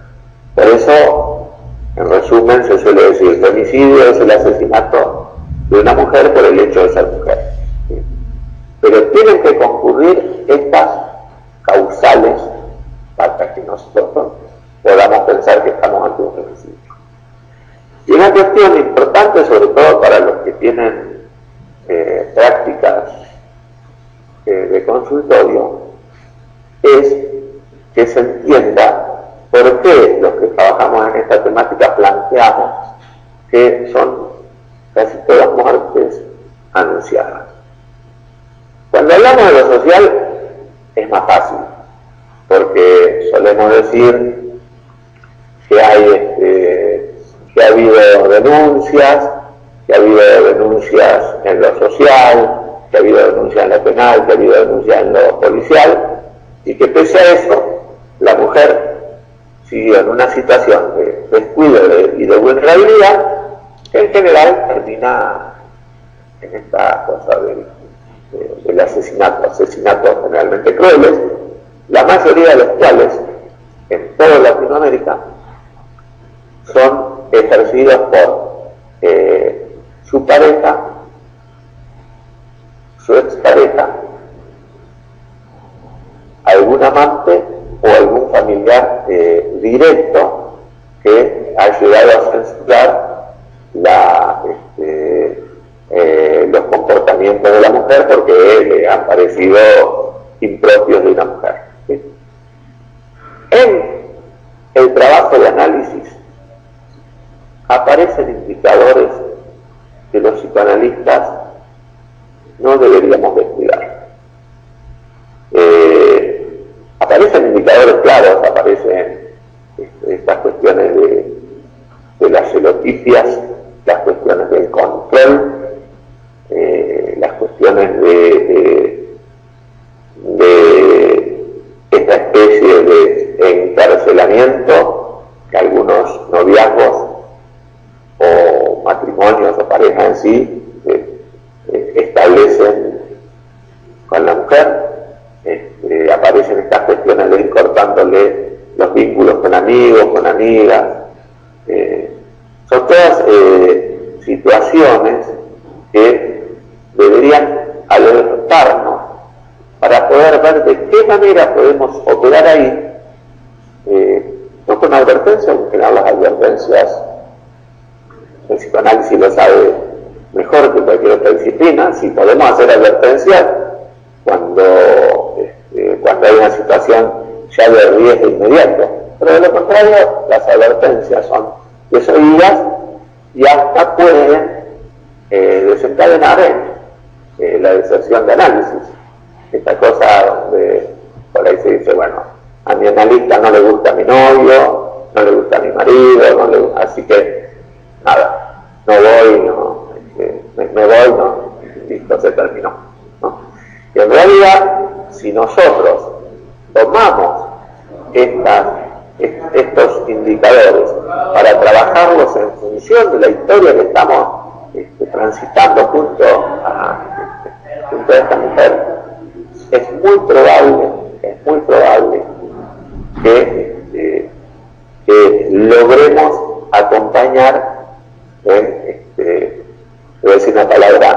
Por eso, en resumen, se suele decir, femicidio es el asesinato de una mujer por el hecho de ser mujer, ¿sí? Pero tienen que concurrir estas causales para que nosotros podamos pensar que estamos ante un femicidio. Y una cuestión importante, sobre todo para los que tienen prácticas de consultorio, es que se entienda por qué los que trabajamos en esta temática planteamos que son casi todas muertes anunciadas. Cuando hablamos de lo social es más fácil, porque solemos decir que ha habido denuncias, que ha habido denuncias en lo social, que ha habido denuncias en lo penal, que ha habido denuncias en lo policial, y que pese a eso, la mujer siguió en una situación de descuido y de vulnerabilidad, que en general termina en esta cosa del asesinatos generalmente crueles, la mayoría de los cuales, en toda Latinoamérica, son ejercidos por su pareja, su expareja, algún amante o algún familiar directo que ha llegado a censurar los comportamientos de la mujer porque le han parecido impropios de una mujer, ¿sí? En el trabajo de análisis aparecen indicadores que los psicoanalistas no deberíamos descuidar. Aparecen indicadores claros, aparecen estas cuestiones de las celotipias, las cuestiones del control, las cuestiones de esta especie de encarcelamiento que algunos noviazgos o matrimonios o parejas en sí establecen con la mujer. Aparecen estas cuestiones de ir cortándole los vínculos con amigos, con amigas. Son todas situaciones que deberían alertarnos para poder ver de qué manera podemos operar ahí, no con advertencias, en general las advertencias, el psicoanálisis lo sabe mejor que cualquier otra disciplina. Si podemos hacer advertencias cuando hay una situación ya de riesgo inmediato, pero de lo contrario las advertencias son desoídas y hasta pueden desencadenar en la deserción de análisis. Esta cosa donde por ahí se dice, bueno, a mi analista no le gusta mi novio, no le gusta mi marido, así que nada, no voy, me voy, listo, se terminó, ¿no? Y en realidad, si nosotros tomamos estos indicadores para trabajarlos en función de la historia que estamos transitando junto a esta mujer, es muy probable que logremos acompañar voy a decir una palabra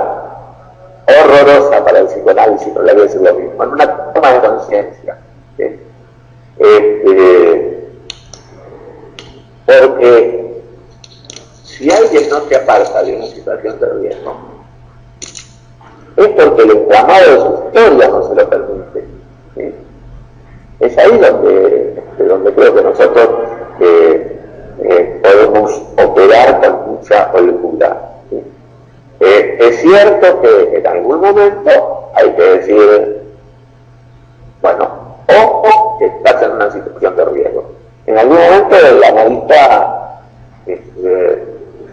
horrorosa para el psicoanálisis, pero le voy a decir lo mismo, en una toma de conciencia. Porque si alguien no se aparta de una situación de riesgo, es porque el entramado de su historia no se lo permite. ¿Sí? Es ahí donde creo que nosotros podemos operar con mucha holgura. ¿Sí? Es cierto que en algún momento hay que decir, bueno, ojo, que estás en una situación de riesgo. En algún momento el analista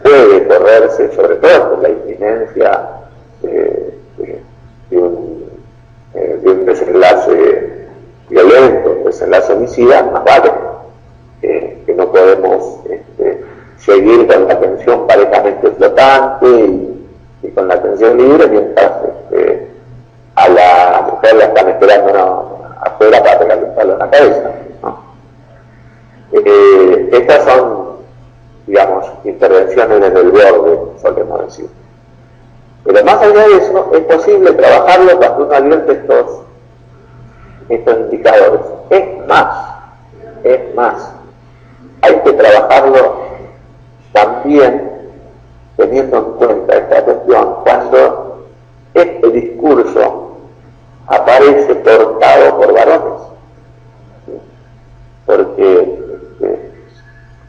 puede correrse, sobre todo por la inminencia de un desenlace violento, un desenlace homicida, más vale que no podemos seguir con la atención parejamente flotante y con la atención libre mientras a la mujer la están esperando afuera para pegarle un palo en la cabeza, ¿no? Estas son, digamos, intervenciones desde el borde, solemos decir. Pero más allá de eso, es posible trabajarlo cuando uno advierte estos indicadores. Es más, hay que trabajarlo también teniendo en cuenta esta cuestión cuando este discurso aparece portado por varones. Porque,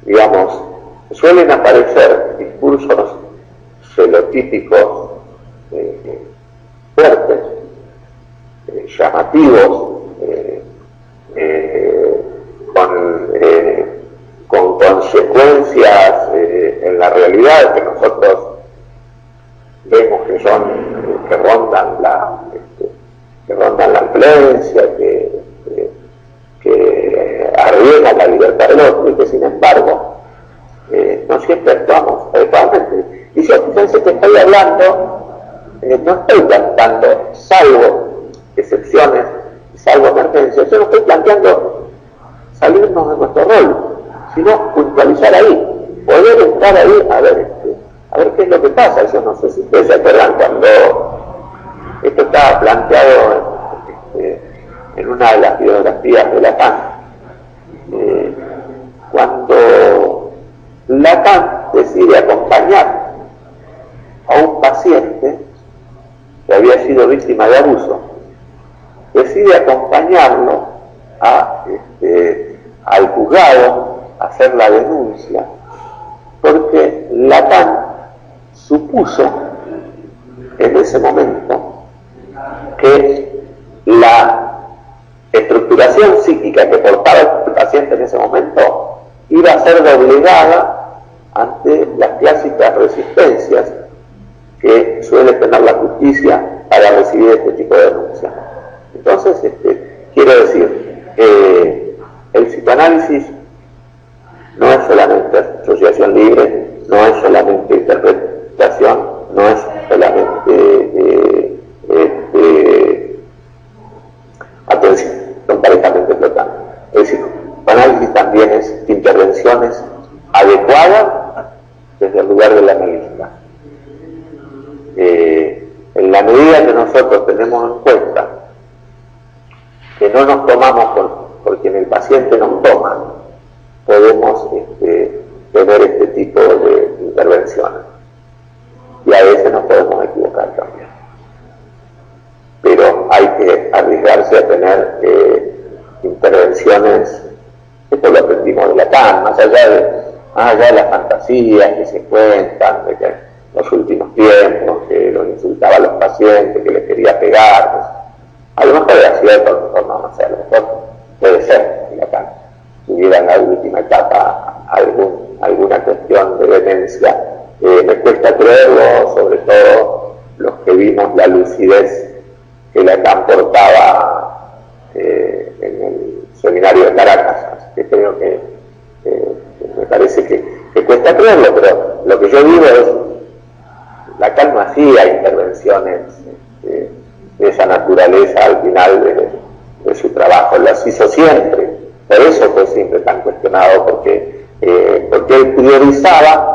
digamos, suelen aparecer discursos celotípicos fuertes, llamativos, con consecuencias en la realidad que nosotros vemos que rondan la violencia, que arriesgan la libertad del otro y que sin embargo no siempre actuamos adecuadamente. Y yo pensé que estoy hablando, no estoy planteando, salvo excepciones, salvo emergencias, yo no estoy planteando salirnos de nuestro rol, sino puntualizar ahí, poder entrar ahí a ver qué es lo que pasa. Yo no sé si ustedes se acuerdan cuando esto estaba planteado en una de las biografías de Lacan, cuando Lacan decide acompañar a un paciente que había sido víctima de abuso, decide acompañarlo al juzgado a hacer la denuncia, porque Lacan supuso en ese momento que la estructuración psíquica que portaba el paciente en ese momento iba a ser doblegada ante las clásicas resistencias que suele tener la justicia para recibir este tipo de denuncia. Entonces, quiero decir, el psicoanálisis no es solamente asociación libre, no es solamente interpretación, no es solamente atención parejamente flotante. El psicoanálisis también es intervenciones adecuadas desde el lugar del analista. En la medida que nosotros tenemos en cuenta que no nos tomamos por quien el paciente nos toma, podemos tener este tipo de intervenciones. Y a veces nos podemos equivocar también. Pero hay que arriesgarse a tener intervenciones, esto lo aprendimos de Lacan, más allá de las fantasías que se cuentan, de que los últimos tiempos, que lo insultaba a los pacientes, que les quería pegar, pues, a lo mejor era cierto, a lo mejor no, a lo mejor puede ser que Lacan tuviera en la última etapa alguna cuestión de demencia. Me cuesta creerlo, sobre todo los que vimos la lucidez que Lacan portaba en el seminario de Caracas, así que creo que me parece que cuesta creerlo, pero lo que yo digo es, Lacan no hacía intervenciones de esa naturaleza al final de su trabajo, las hizo siempre, por eso fue siempre tan cuestionado, porque él priorizaba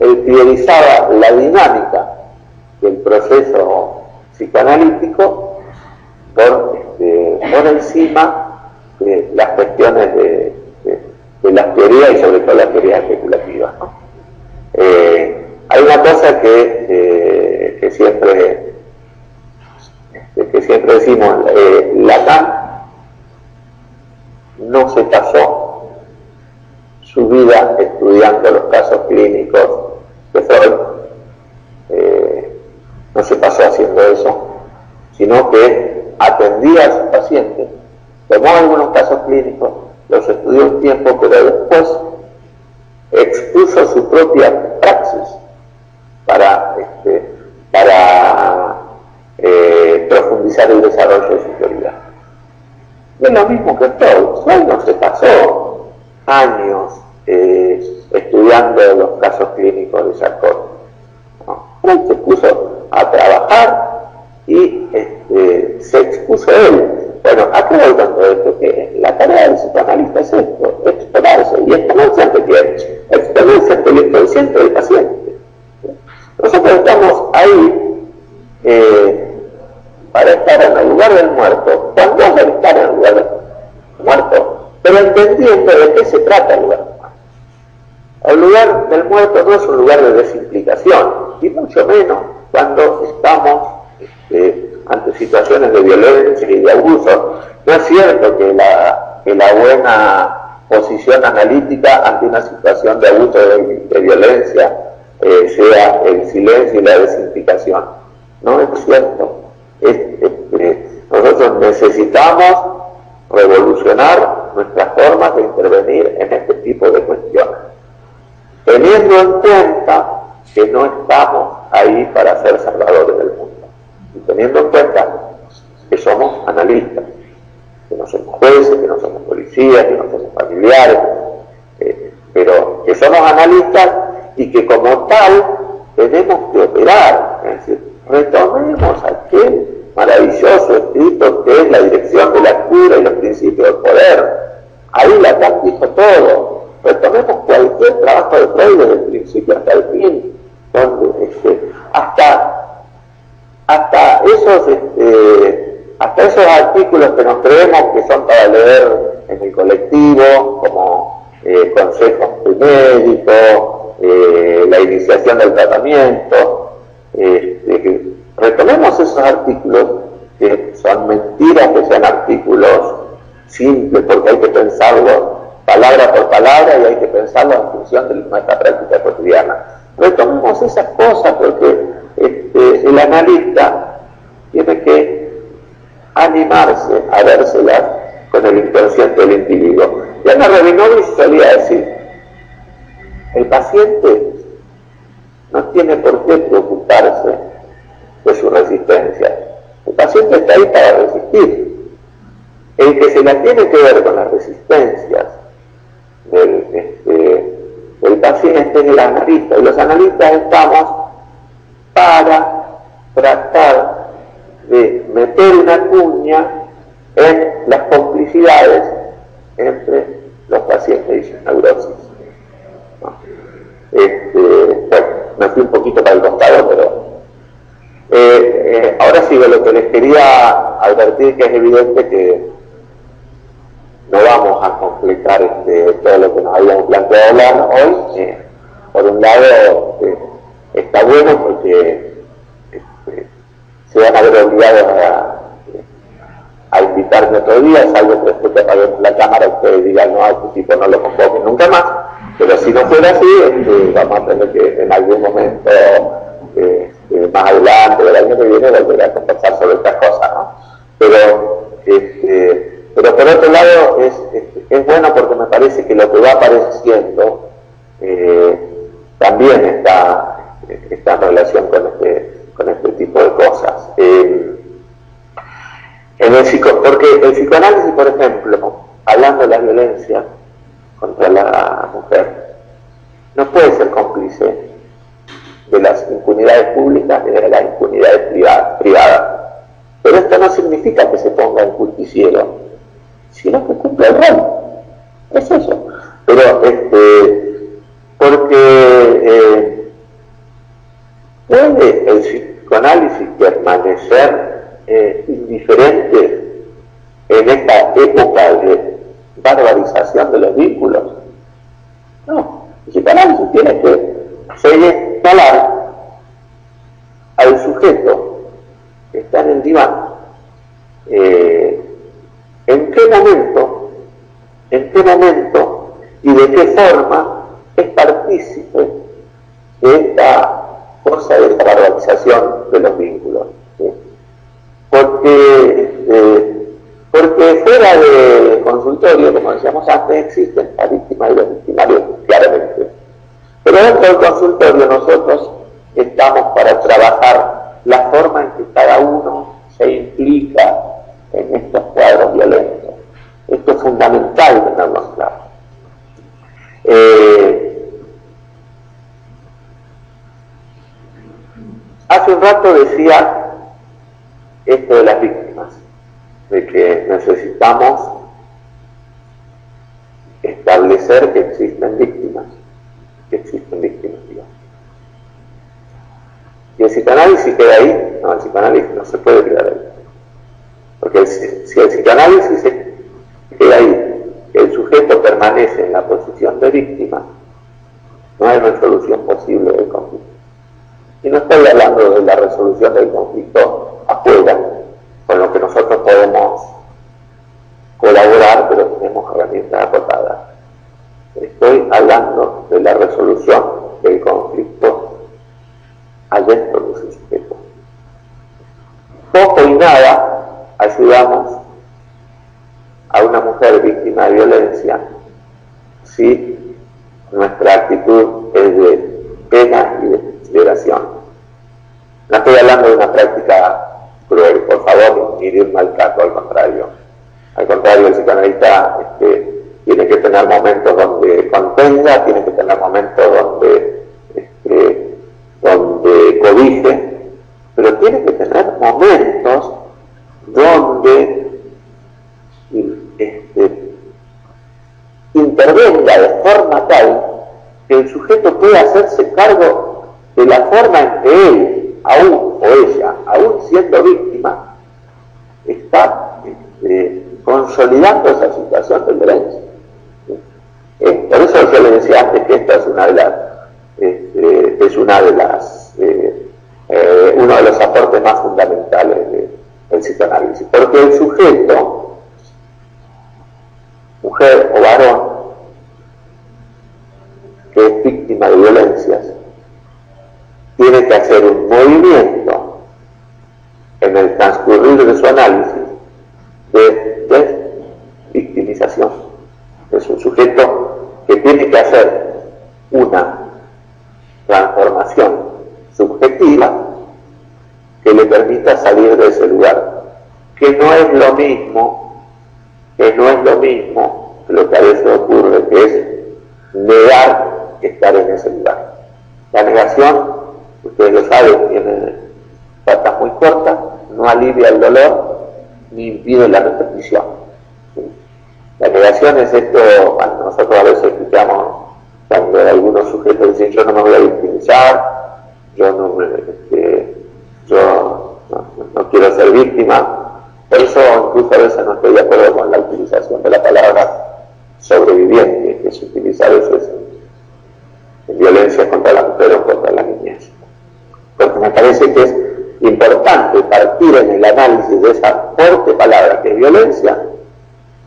la dinámica del proceso psicoanalítico por encima de las cuestiones de las teorías y sobre todo las teorías especulativas, ¿no? Hay una cosa que siempre decimos, Lacan no se pasó su vida estudiando los casos clínicos de Freud, no se pasó haciendo eso, sino que atendía a sus pacientes, tomó algunos casos clínicos, los estudió un tiempo, pero después expuso su propia praxis para profundizar el desarrollo de su teoría. Es lo mismo que Freud no se pasó años estudiando los casos clínicos de Sarkozy. ¿No? Freud se puso a trabajar y se expuso él. Bueno, acá voy con todo esto, que la tarea del psicoanalista es esto, explorarse, y exponerse ante quién, exponerse ante el inconsciente del paciente. Nosotros estamos ahí para estar en el lugar del muerto, cuando es estar en el lugar del muerto, pero entendiendo de qué se trata el lugar del muerto. El lugar del muerto no es un lugar de desimplicación, y mucho menos cuando estamos ante situaciones de violencia y de abuso. No es cierto que la buena posición analítica ante una situación de abuso de violencia sea el silencio y la desimplicación. No es cierto. Nosotros necesitamos revolucionar nuestras formas de intervenir en este tipo de cuestiones, teniendo en cuenta que no estamos ahí para ser salvadores del mundo, y teniendo en cuenta que somos analistas, que no somos jueces, que no somos policías, que no somos familiares, pero que somos analistas y que como tal tenemos que operar. Es decir, retomemos aquel maravilloso escrito que es La dirección de la cura y los principios del poder. Ahí Lacan dijo todo. Retomemos cualquier trabajo de Freud desde el principio hasta el fin, donde hasta esos artículos que nos creemos que son para leer en el colectivo, como consejos de médico, la iniciación del tratamiento, retomemos esos artículos que son mentiras, que sean artículos simples, porque hay que pensarlo palabra por palabra y hay que pensarlo en función de nuestra práctica cotidiana. Retomemos esas cosas porque el analista tiene que animarse a vérselas con el inconsciente del individuo. Y Ana Rabinovich solía decir, el paciente no tiene por qué preocuparse de su resistencia. El paciente está ahí para resistir. El que se la tiene que ver con las resistencias del paciente es el analista, y los analistas estamos para tratar de meter una cuña en las complicidades entre los pacientes decir que es evidente que no vamos a completar todo lo que nos habíamos planteado hablar hoy. Por un lado, está bueno porque se van a ver obligados a invitarme otro día, salvo que después que apaguemos la cámara ustedes digan, no, a este tipo no lo convoquen nunca más. Pero si no fuera así, vamos a tener que en algún momento más adelante del año que viene volver a conversar sobre estas cosas, ¿no? Pero por otro lado es bueno porque me parece que lo que va apareciendo también está en relación con este tipo de cosas. Porque el psicoanálisis, por ejemplo, hablando de la violencia contra la mujer, no puede ser cómplice de las impunidades públicas ni de las impunidades privadas. Pero esto no significa que se ponga en justiciero, sino que cumple el rol. Es eso. Pero porque ¿puede el psicoanálisis permanecer indiferente en esta época de barbarización de los vínculos? No, el psicoanálisis tiene que señalar al sujeto que está en el diván en qué momento y de qué forma es partícipe de esta cosa de esta barbarización de los vínculos, ¿sí? Porque fuera del consultorio, como decíamos antes, existen las víctimas y los victimarios claramente. Pero dentro del consultorio nosotros estamos para trabajar la forma en que cada uno se implica en estos cuadros violentos. Esto es fundamental tenerlo claro. Hace un rato decía esto de las víctimas, de que necesitamos establecer que existen víctimas, digamos. Y el psicoanálisis queda ahí. No, el psicoanálisis no se puede quedar ahí. Porque si el psicoanálisis se queda ahí, el sujeto permanece en la posición de víctima, no hay resolución posible del conflicto. Y no estoy hablando de la resolución del conflicto afuera, con lo que nosotros podemos colaborar, pero tenemos herramientas acotadas. Estoy hablando de la resolución del conflicto adentro de ese sujeto. Poco y nada ayudamos a una mujer víctima de violencia si nuestra actitud es de pena y de consideración. No estoy hablando de una práctica cruel, por favor, ni de un maltrato, al contrario. Al contrario, el psicoanalista tiene que tener momentos donde contenga, tiene que tener momentos donde cobije, pero tiene que tener momentos donde intervenga de forma tal que el sujeto pueda hacerse cargo de la forma en que él, aún o ella, aún siendo víctima, está consolidando esa situación de violencia. Por eso yo le decía antes que esta es uno de los aportes más fundamentales del psicoanálisis, porque el sujeto, mujer o varón, que es víctima de violencias, tiene que hacer un movimiento en el transcurrir de su análisis de victimización. Es un sujeto que tiene que hacer una transformación subjetiva que le permita salir de ese lugar, que no es lo mismo que lo que a veces ocurre, que es negar estar en ese lugar. La negación, ustedes lo saben, tiene patas muy cortas, no alivia el dolor ni impide la repetición. La negación es esto, cuando nosotros a veces escuchamos cuando algunos sujetos dicen yo no me voy a victimizar, yo no quiero ser víctima, Por eso incluso a veces no estoy de acuerdo con la utilización de la palabra sobreviviente, que se utiliza a veces en violencia contra la mujer o contra la niñez. Porque me parece que es importante partir en el análisis de esa fuerte palabra que es violencia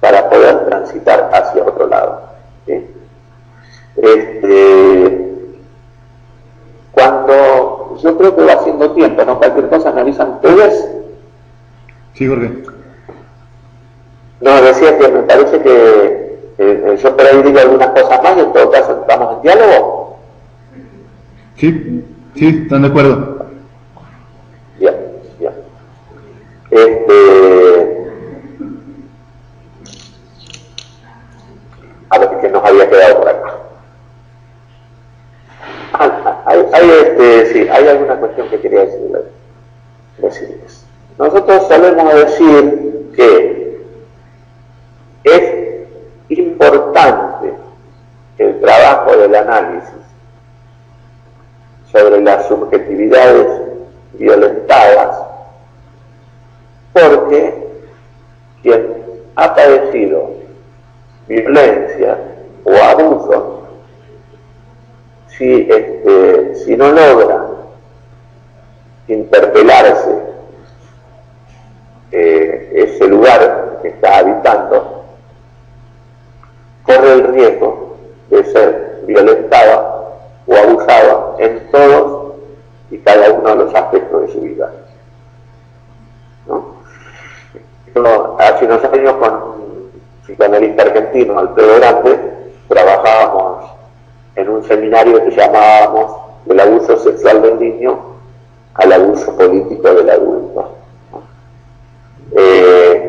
para poder transitar hacia otro lado. ¿Sí? Cuando yo creo que va haciendo tiempo, ¿no? Cualquier cosa me avisan ustedes. Sí, Jorge. No, decía que me parece que yo por ahí digo algunas cosas más y en todo caso entramos en diálogo. Sí, sí, están de acuerdo. Bien, bien. A ver, que nos había quedado por acá. Hay alguna cuestión que quería decirles. Nosotros solemos decir que es importante el trabajo del análisis sobre las subjetividades violentadas, porque quien ha padecido violencia o abuso, si no logra interpelarse ese lugar que está habitando, corre el riesgo de ser violentada o abusada en todos y cada uno de los aspectos de su vida. ¿No? Hace unos años con un psicoanalista argentino, Alfredo Grande, trabajábamos en un seminario que llamábamos del abuso sexual del niño al abuso político del adulto.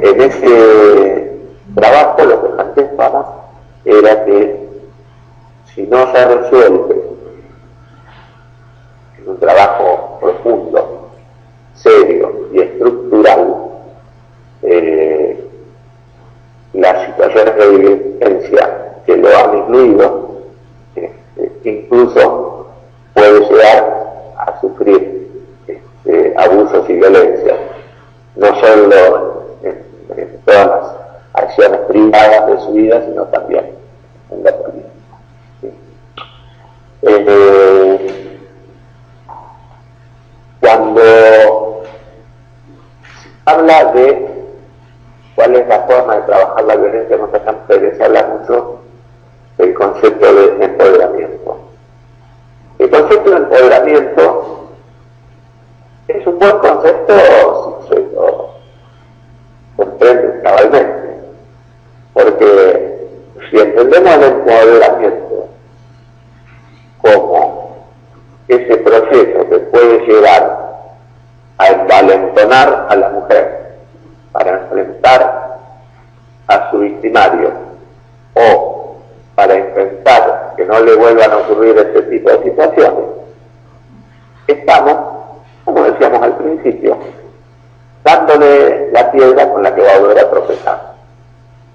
En ese trabajo lo que planteábamos era que si no se resuelve en un trabajo profundo, serio y estructural las situaciones de violencia que lo han incluido, incluso puede llegar a sufrir abusos y violencia, no solo en todas las acciones privadas de su vida, sino también en la política. ¿Sí? Cuando se habla de cuál es la forma de trabajar la violencia contra las mujeres, se habla mucho del concepto de empoderamiento. El concepto de empoderamiento es un buen concepto si se lo comprende cabalmente, porque si entendemos el empoderamiento como ese proceso que puede llevar a envalentonar a la mujer para enfrentar a su victimario o para enfrentar que no le vuelvan a ocurrir este tipo de situaciones, estamos, como decíamos al principio, dándole la piedra con la que va a volver a tropezar.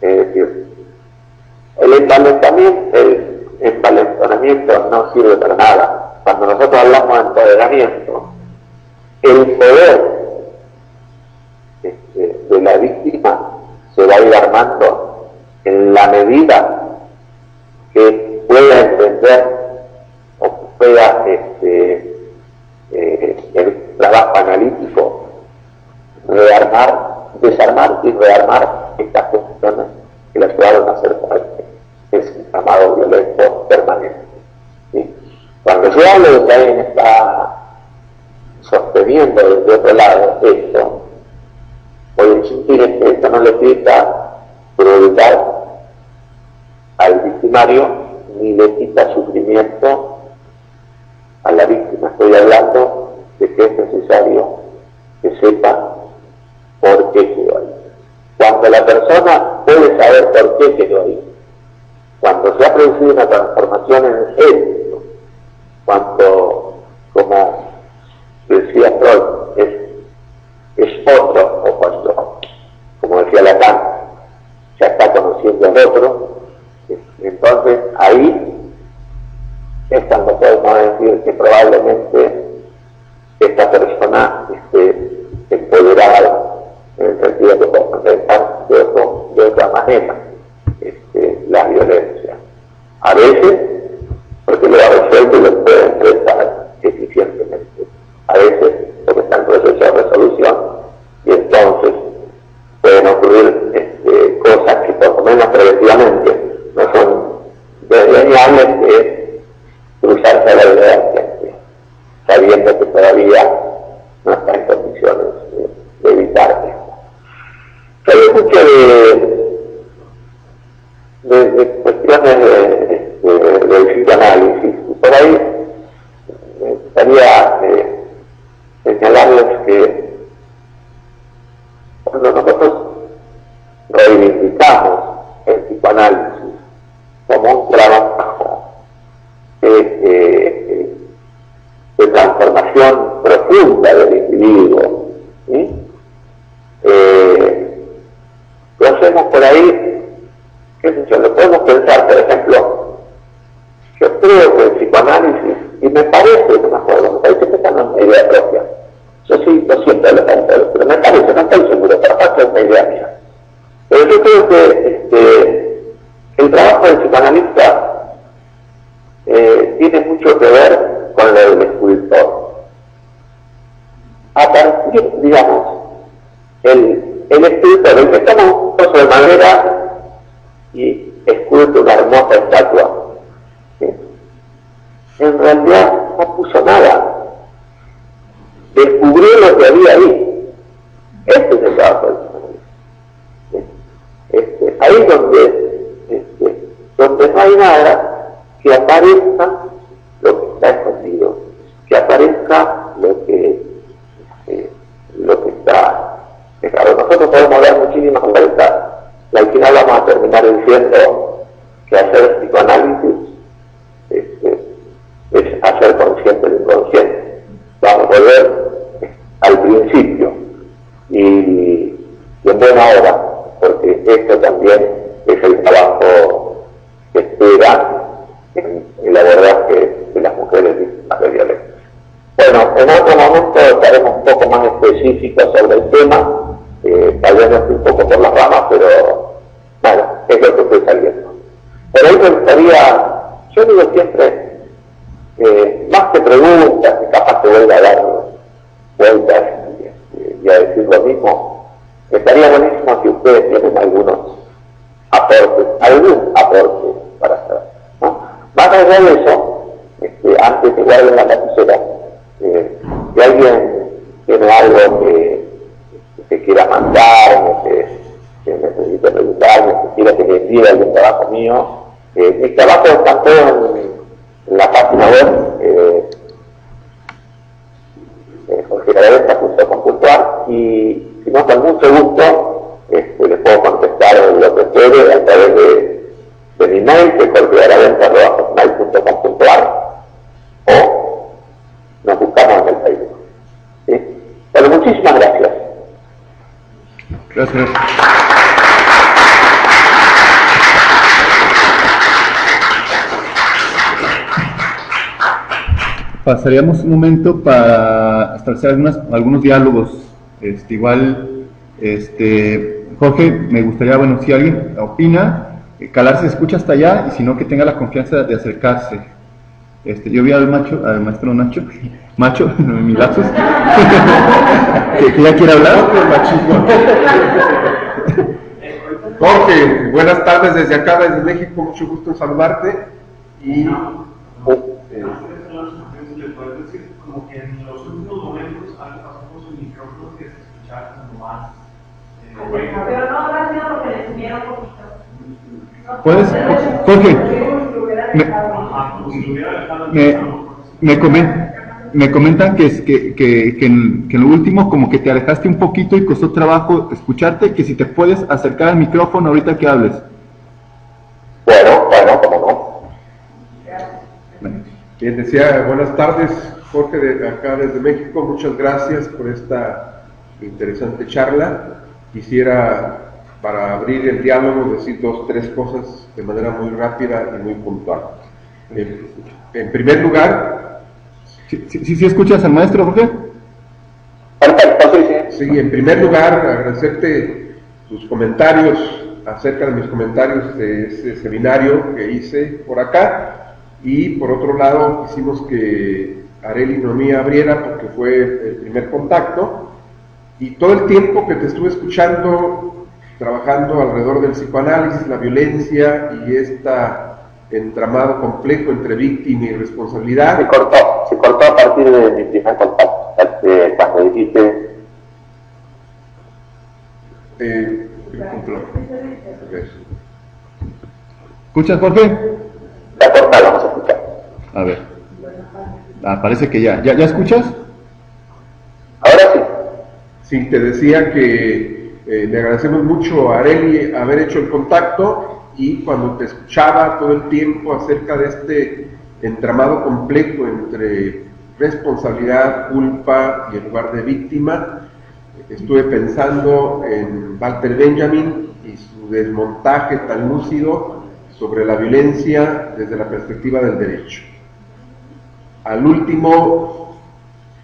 Es decir, el envalentonamiento no sirve para nada. Cuando nosotros hablamos de empoderamiento, el poder de la víctima se va a ir armando en la medida que pueda entender o pueda el trabajo analítico desarmar y rearmar estas cuestiones que las llevaron a ser ese llamado violento permanente. ¿Sí? Cuando yo hablo de que alguien está sosteniendo desde otro lado esto, voy a insistir en que esto no le quita crueldad al victimario ni le quita sufrimiento a la víctima. Estoy hablando de que es necesario que sepa por qué quedó ahí. Cuando la persona puede saber por qué quedó ahí, cuando se ha producido una transformación en él, cuando, como decía Freud, es otro, o cuando, como decía Lacan, ya está conociendo al otro, entonces ahí es cuando podemos decir que probablemente esta persona esté empoderada, en el sentido que A veces, porque lo ha resuelto y lo puede expresar eficientemente. A veces, porque está en proceso de resolución, y entonces pueden ocurrir cosas que por lo menos preventivamente no son desdeñables, que es cruzarse a la evidencia, sabiendo que todavía no está en condiciones de evitar esto. Hay mucho de cuestiones del psicoanálisis, y por ahí me gustaría señalarles que cuando nosotros reivindicamos el psicoanálisis como un trabajo de transformación profunda del individuo, ¿sí? Lo hacemos por ahí, qué sé yo, lo podemos pensar, por ejemplo, yo creo que el psicoanálisis, y me parece, no me acuerdo, me parece que esta no es una idea propia, yo sí lo siento a los autores, pero me parece, no estoy seguro, pero aparte es una idea mía. Pero yo creo que el trabajo del psicoanalista tiene mucho que ver con lo del escultor. A partir, digamos, el escultor, el que toma un trozo de madera y esculpe una hermosa estatua, ¿sí? En realidad no puso nada, descubrió lo que había ahí. Este es el trabajo del psicoanalista. Ahí donde no hay nada, que aparezca lo que está escondido, que aparezca lo que está dejado. Nosotros podemos dar muchísimas vueltas, y al final vamos a terminar diciendo que hacer psicoanálisis es hacer consciente del inconsciente. Vamos a volver al principio y en buena hora, porque esto también es el trabajo que espera en el abordaje de las mujeres víctimas de violencia. Bueno, en otro momento estaremos un poco más específicos sobre el tema, tal vez no estoy un poco por las ramas, pero bueno, es lo que estoy saliendo. Por ahí me gustaría, yo digo siempre, más que preguntas, que capaz que vuelva a dar vueltas y a decir lo mismo, estaría buenísimo si ustedes tienen algunos aportes, algún aporte para hacer, ¿no? Más allá de eso, antes que guarden la lapicera, si alguien tiene algo que quiera mandar, que necesite preguntarme, que quiera que le envíe algún trabajo mío, mis trabajos están todos en la página web jorgelavesta.com.ar, y si no, con mucho gusto les puedo contestar lo que quiere a través de mi mail, que es jorgelavesta.com.ar, o nos buscamos en el Facebook. ¿Sí? Bueno, muchísimas gracias. Gracias. Pasaríamos un momento para establecer algunos diálogos. Jorge, me gustaría, bueno, si alguien opina, Calar se escucha hasta allá, y si no, que tenga la confianza de acercarse. Yo vi al maestro Macho, en mis lapsos, que ya quiere hablar. Jorge, buenas tardes desde acá, desde México, mucho gusto en saludarte. Y como que en los últimos momentos algo pasó con su micrófono que se escuchaba como más. Pero no habrá sido porque le subieron un poquito. ¿Puedes? Jorge, me comentan que en lo último como que te alejaste un poquito y costó trabajo escucharte, que si te puedes acercar al micrófono ahorita que hables. Bueno, cómo no. Bien, decía, buenas tardes, Jorge, de acá desde México, muchas gracias por esta interesante charla. Quisiera, para abrir el diálogo, decir 2 o 3 cosas de manera muy rápida y muy puntual. En primer lugar... ¿Sí escuchas al maestro, Jorge? Perfecto, sí. Sí, en primer lugar, agradecerte tus comentarios acerca de mis comentarios de ese seminario que hice por acá, y por otro lado quisimos que Arely Noemí abriera porque fue el primer contacto, y todo el tiempo que te estuve escuchando trabajando alrededor del psicoanálisis, la violencia y entramado complejo entre víctima y responsabilidad. Se cortó a partir de mi primer contacto, cuando dijiste... ¿Escuchas, Jorge? Está cortado, vamos a escuchar. A ver. Parece que ya escuchas. Ahora sí. Sí, te decía que le agradecemos mucho a Arely haber hecho el contacto, y cuando te escuchaba todo el tiempo acerca de este entramado complejo entre responsabilidad, culpa y el lugar de víctima, estuve pensando en Walter Benjamin y su desmontaje tan lúcido sobre la violencia desde la perspectiva del derecho. Al último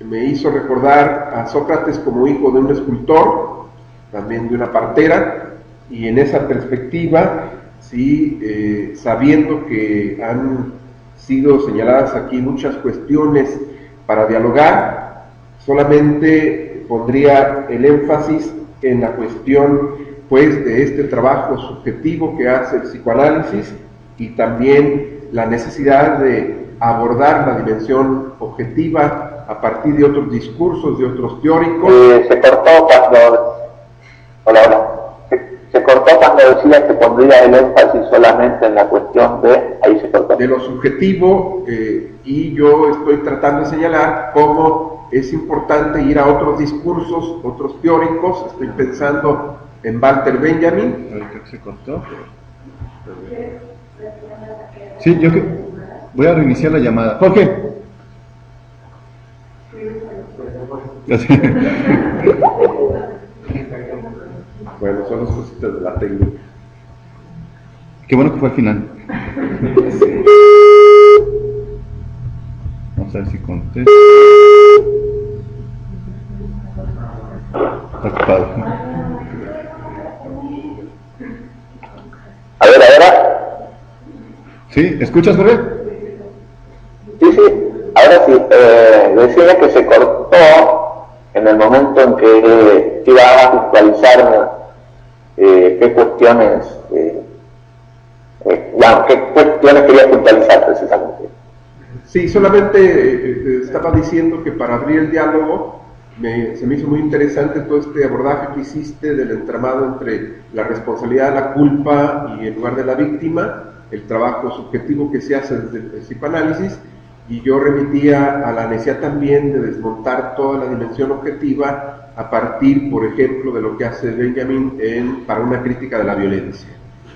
me hizo recordar a Sócrates como hijo de un escultor, también de una partera, y en esa perspectiva, sí, sabiendo que han sido señaladas aquí muchas cuestiones para dialogar, solamente pondría el énfasis en la cuestión, pues, de este trabajo subjetivo que hace el psicoanálisis, y también la necesidad de abordar la dimensión objetiva a partir de otros discursos, de otros teóricos. Se cortó cuando... Hola. Se cortó cuando decía que pondría el énfasis solamente en la cuestión de... Ahí se cortó. De lo subjetivo, y yo estoy tratando de señalar cómo es importante ir a otros discursos, otros teóricos. Estoy pensando en Walter Benjamin. Creo que se cortó. Sí, voy a reiniciar la llamada. Jorge. Bueno, son las cositas de la técnica. Qué bueno que fue al final. Vamos a ver si contesta. Está ocupado. A ver, ahora. ¿Sí? ¿Escuchas, Jorge? Sí, ahora sí. Decía que se cortó en el momento en que iba a puntualizar qué cuestiones quería puntualizar precisamente. Sí, solamente estaba diciendo que para abrir el diálogo se me hizo muy interesante todo este abordaje que hiciste del entramado entre la responsabilidad, la culpa y el lugar de la víctima, el trabajo subjetivo que se hace desde el psicoanálisis, y yo remitía a la necesidad también de desmontar toda la dimensión objetiva a partir, por ejemplo, de lo que hace Benjamin para una crítica de la violencia.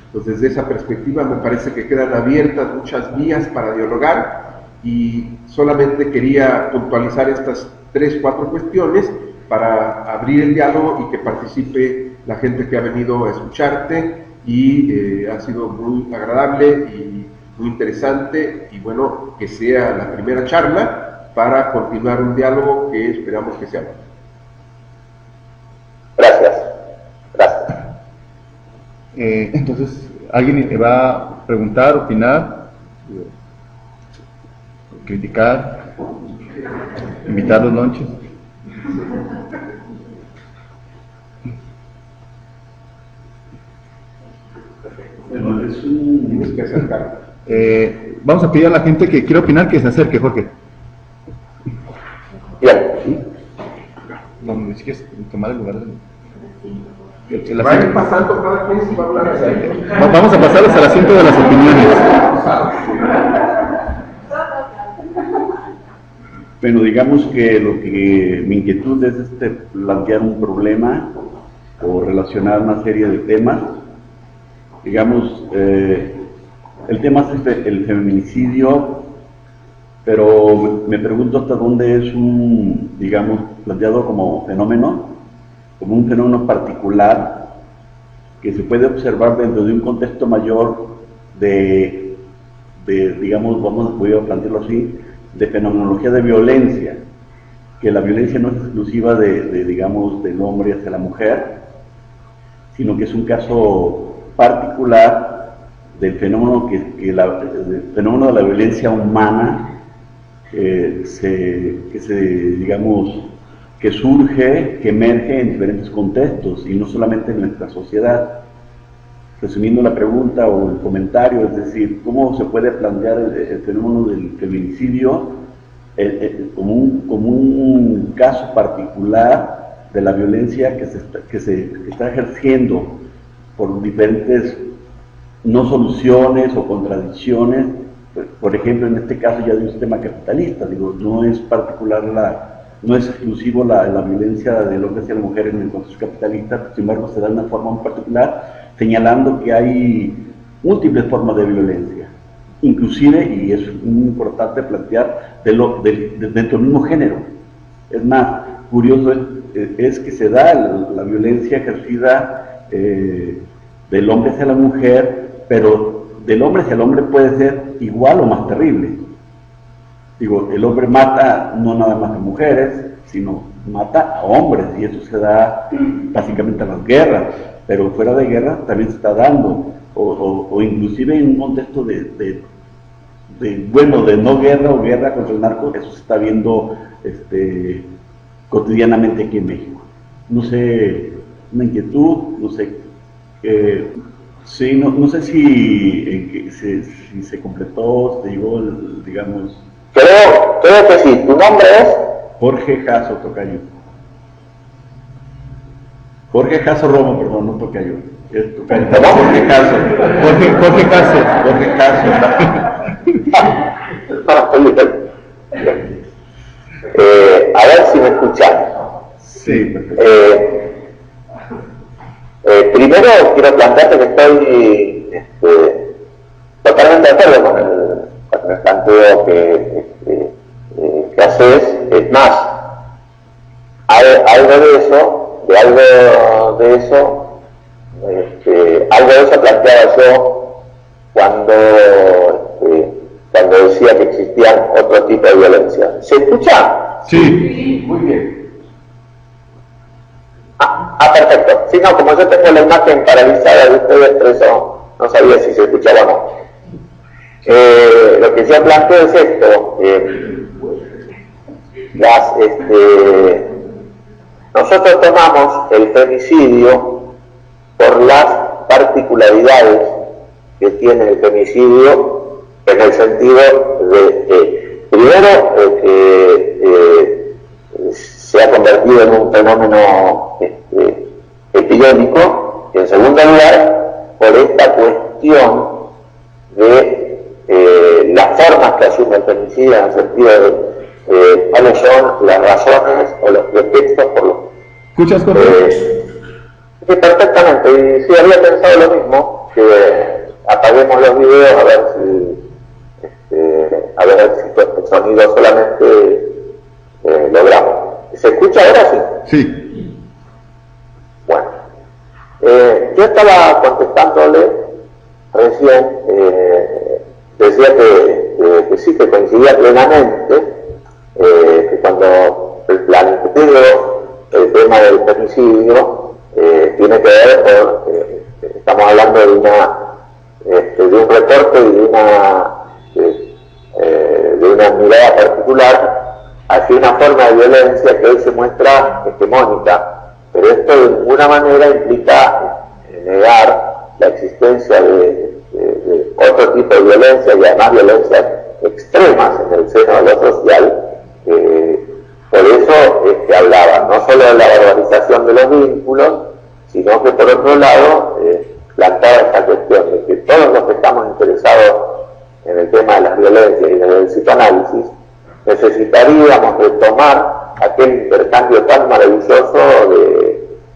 Entonces, desde esa perspectiva me parece que quedan abiertas muchas vías para dialogar, y solamente quería puntualizar estas 3-4 cuestiones para abrir el diálogo y que participe la gente que ha venido a escucharte, y ha sido muy agradable y muy interesante, y bueno, que sea la primera charla para continuar un diálogo que esperamos que sea bueno. Gracias. Entonces, ¿alguien va a preguntar, opinar, criticar, invitar los lunches? Tienes que acercar. Vamos a pedir a la gente que quiera opinar que se acerque, Jorge. Bien. No, ni siquiera tomar el lugar de... Vayan pasando cada quien si va a hablar así. Vamos a pasar hasta el asiento de las opiniones. Bueno, digamos que mi inquietud es plantear un problema o relacionar una serie de temas. Digamos, el tema es el feminicidio, pero me pregunto hasta dónde es digamos, planteado como un fenómeno particular que se puede observar dentro de un contexto mayor digamos, voy a plantearlo así, de fenomenología de violencia, que la violencia no es exclusiva digamos, del hombre hacia la mujer, sino que es un caso particular del fenómeno del fenómeno de la violencia humana digamos, que surge, que emerge en diferentes contextos y no solamente en nuestra sociedad. Resumiendo la pregunta o el comentario, es decir, ¿cómo se puede plantear el fenómeno del feminicidio como un caso particular de la violencia que se está ejerciendo por diferentes no soluciones o contradicciones? Por ejemplo, en este caso ya de un sistema capitalista, digo, no es exclusivo la violencia del hombre hacia la mujer en el contexto capitalista, sin embargo se da de una forma muy particular, señalando que hay múltiples formas de violencia, inclusive, y es muy importante plantear, dentro del mismo género. Es más, curioso es que se da la violencia ejercida del hombre hacia la mujer, pero del hombre hacia el hombre puede ser igual o más terrible. Digo, el hombre mata no nada más a mujeres, sino mata a hombres, y eso se da básicamente en las guerras, pero fuera de guerra también se está dando, o inclusive en un contexto de no guerra o guerra contra el narco, eso se está viendo cotidianamente aquí en México. No sé, una inquietud, no sé, sí, no sé si se completó, se llegó, digamos... Creo que sí. ¿Tu nombre es? Jorge Jasso Tocayo. Jorge Jasso Romo, perdón, no Tocayo. Es Tocayo. Jorge Jasso. Jorge Jasso. Jorge Jasso. A ver si me escuchan. Sí, perfecto. Primero quiero plantearte que estoy totalmente de acuerdo con el planteo que haces. Es más, algo de eso planteaba yo cuando decía que existían otro tipo de violencia. ¿Se escucha? Sí. Muy bien. Perfecto. Sí, no, como yo tengo la imagen paralizada de ustedes, por eso no sabía si se escuchaba o no. Lo que yo planteo es esto. Nosotros tomamos el femicidio por las particularidades que tiene el femicidio, en el sentido de que, primero, se ha convertido en un fenómeno epidémico, y en segundo lugar, por esta cuestión de las formas que asume el femicidio, en el sentido de cuáles son las razones o los pretextos por los... ¿Escuchas, Jorge? Sí, perfectamente, y sí, había pensado lo mismo, que apaguemos los videos a ver si el sonido solamente logramos. ¿Se escucha ahora? Sí. Sí. Bueno, yo estaba contestándole recién, decía que sí, que coincidía plenamente, que cuando planteo el tema del femicidio, tiene que ver con, estamos hablando de un recorte y de una mirada particular hacia una forma de violencia que hoy se muestra hegemónica, pero esto de ninguna manera implica negar la existencia de otro tipo de violencia, y además violencias extremas en el seno de lo social. Por eso es que hablaba no solo de la valorización de los vínculos, sino que por otro lado planteaba esta cuestión de que todos los que estamos interesados en el tema de las violencias y del psicoanálisis necesitaríamos retomar aquel intercambio tan maravilloso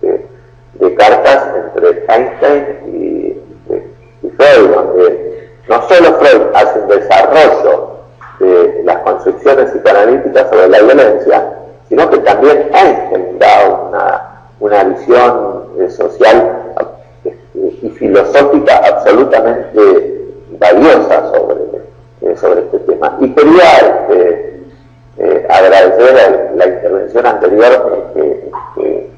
de cartas entre Einstein y Freud, donde no solo Freud hace un desarrollo de las concepciones psicoanalíticas sobre la violencia, sino que también Einstein da una visión social y filosófica absolutamente valiosa sobre este tema. Y quería agradecer la intervención anterior, que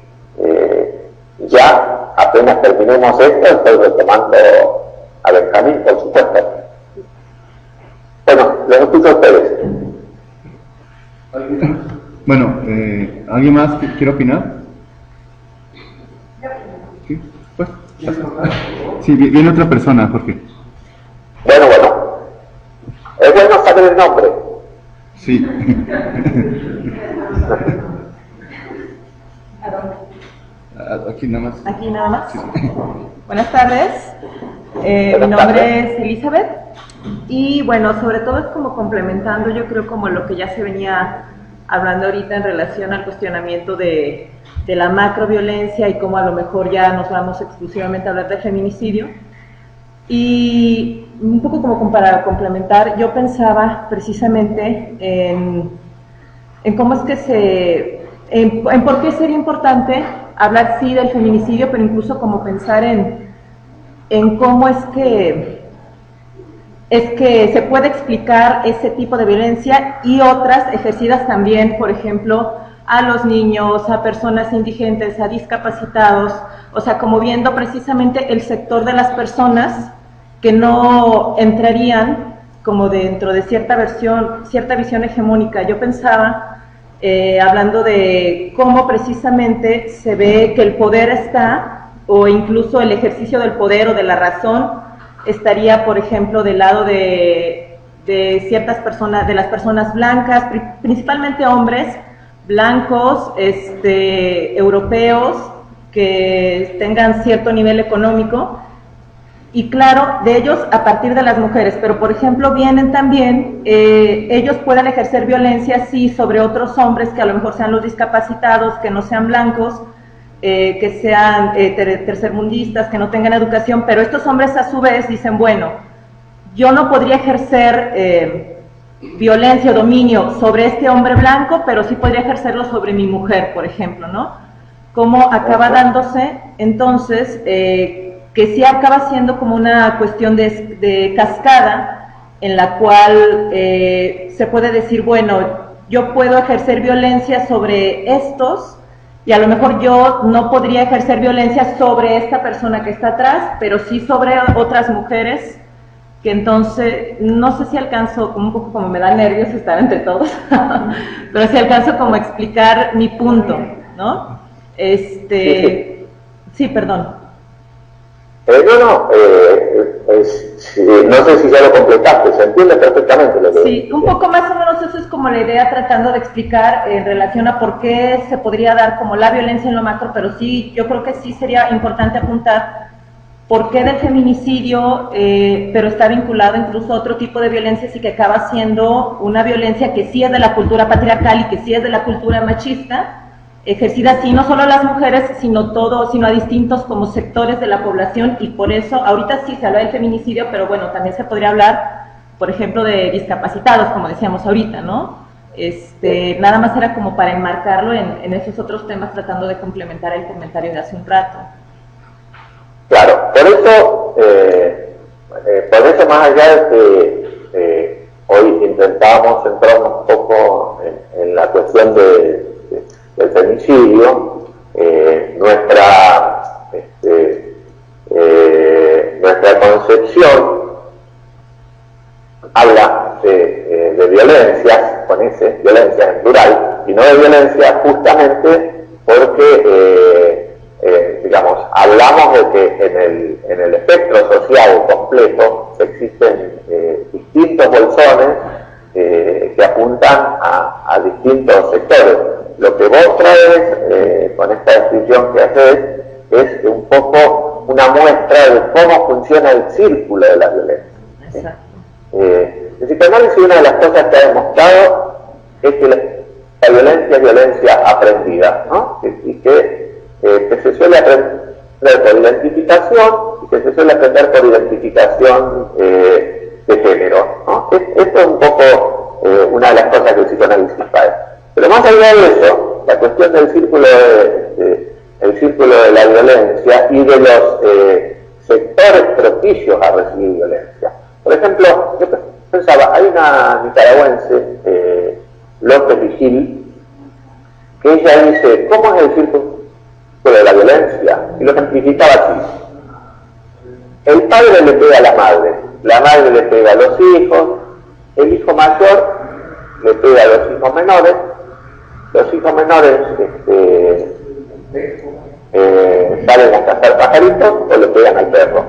ya apenas terminé hacemos esto, estoy retomando a Benjamín, por supuesto. Bueno, los escucho a ustedes. Bueno, ¿alguien más quiere opinar? Sí, pues. Sí, viene otra persona, Jorge. Bueno, es bueno saber el nombre. Sí. Aquí nada más. Aquí nada más. Sí. Buenas tardes. Mi nombre es Elizabeth. Y bueno, sobre todo es como complementando, yo creo, como lo que ya se venía hablando ahorita en relación al cuestionamiento de la macroviolencia y cómo a lo mejor ya nos vamos exclusivamente a hablar de feminicidio. Y un poco como para complementar, yo pensaba precisamente en cómo es que en por qué sería importante hablar sí del feminicidio, pero incluso como pensar en cómo es que se puede explicar ese tipo de violencia y otras ejercidas también, por ejemplo, a los niños, a personas indigentes, a discapacitados, o sea, como viendo precisamente el sector de las personas que no entrarían como dentro de cierta visión hegemónica. Yo pensaba, hablando de cómo precisamente se ve que el poder está, o incluso el ejercicio del poder o de la razón, estaría, por ejemplo, del lado de ciertas personas, de las personas blancas, principalmente hombres blancos, europeos, que tengan cierto nivel económico, y claro, de ellos a partir de las mujeres, pero por ejemplo vienen también, ellos pueden ejercer violencia sí sobre otros hombres que a lo mejor sean los discapacitados, que no sean blancos, que sean tercermundistas, que no tengan educación, pero estos hombres a su vez dicen, bueno, yo no podría ejercer violencia o dominio sobre este hombre blanco, pero sí podría ejercerlo sobre mi mujer, por ejemplo, ¿no? Cómo acaba dándose, entonces, que sí acaba siendo como una cuestión de cascada, en la cual se puede decir, bueno, yo puedo ejercer violencia sobre estos, y a lo mejor yo no podría ejercer violencia sobre esta persona que está atrás, pero sí sobre otras mujeres, que entonces, no sé si alcanzo, un poco como me da nervios estar entre todos, pero si alcanzo como a explicar mi punto, ¿no? Sí, perdón. No sé si ya lo completaste, se entiende perfectamente lo que... Sí, un poco más o menos eso es como la idea, tratando de explicar en relación a por qué se podría dar como la violencia en lo macro, pero sí, yo creo que sí sería importante apuntar por qué del feminicidio, pero está vinculado incluso a otro tipo de violencia, y que acaba siendo una violencia que sí es de la cultura patriarcal y que sí es de la cultura machista, ejercida así no solo a las mujeres, sino a distintos como sectores de la población, y por eso ahorita sí se habla del feminicidio, pero bueno, también se podría hablar, por ejemplo, de discapacitados, como decíamos ahorita, ¿no? Nada más era como para enmarcarlo en esos otros temas, tratando de complementar el comentario de hace un rato. Claro, por eso más allá de que hoy intentábamos centrarnos un poco en la cuestión del femicidio, nuestra concepción habla de violencias, violencia en plural, y no de violencia justamente porque digamos, hablamos de que en el espectro social completo existen distintos bolsones que apuntan a distintos sectores. Lo que vos traes con esta descripción que haces es un poco una muestra de cómo funciona el círculo de la violencia. Exacto. El psicoanálisis, una de las cosas que ha demostrado es que la violencia es violencia aprendida, ¿no? Y que se suele aprender por identificación, y que se suele aprender por identificación de género, ¿no? Esto es un poco una de las cosas que el psicoanálisis trae. Pero más allá de eso, la cuestión del círculo de la violencia y de los sectores propicios a recibir violencia. Por ejemplo, yo pensaba, hay una nicaragüense, López Vigil, que ella dice, ¿cómo es el círculo de la violencia? Y lo simplificaba así. el padre le pega a la madre le pega a los hijos, el hijo mayor le pega a los hijos menores salen a cazar pajaritos o le pegan al perro.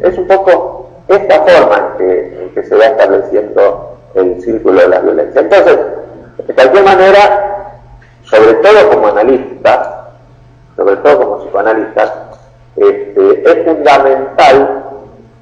Es un poco esta forma en que se va estableciendo el círculo de la violencia. Entonces, de cualquier manera, sobre todo como psicoanalistas, es fundamental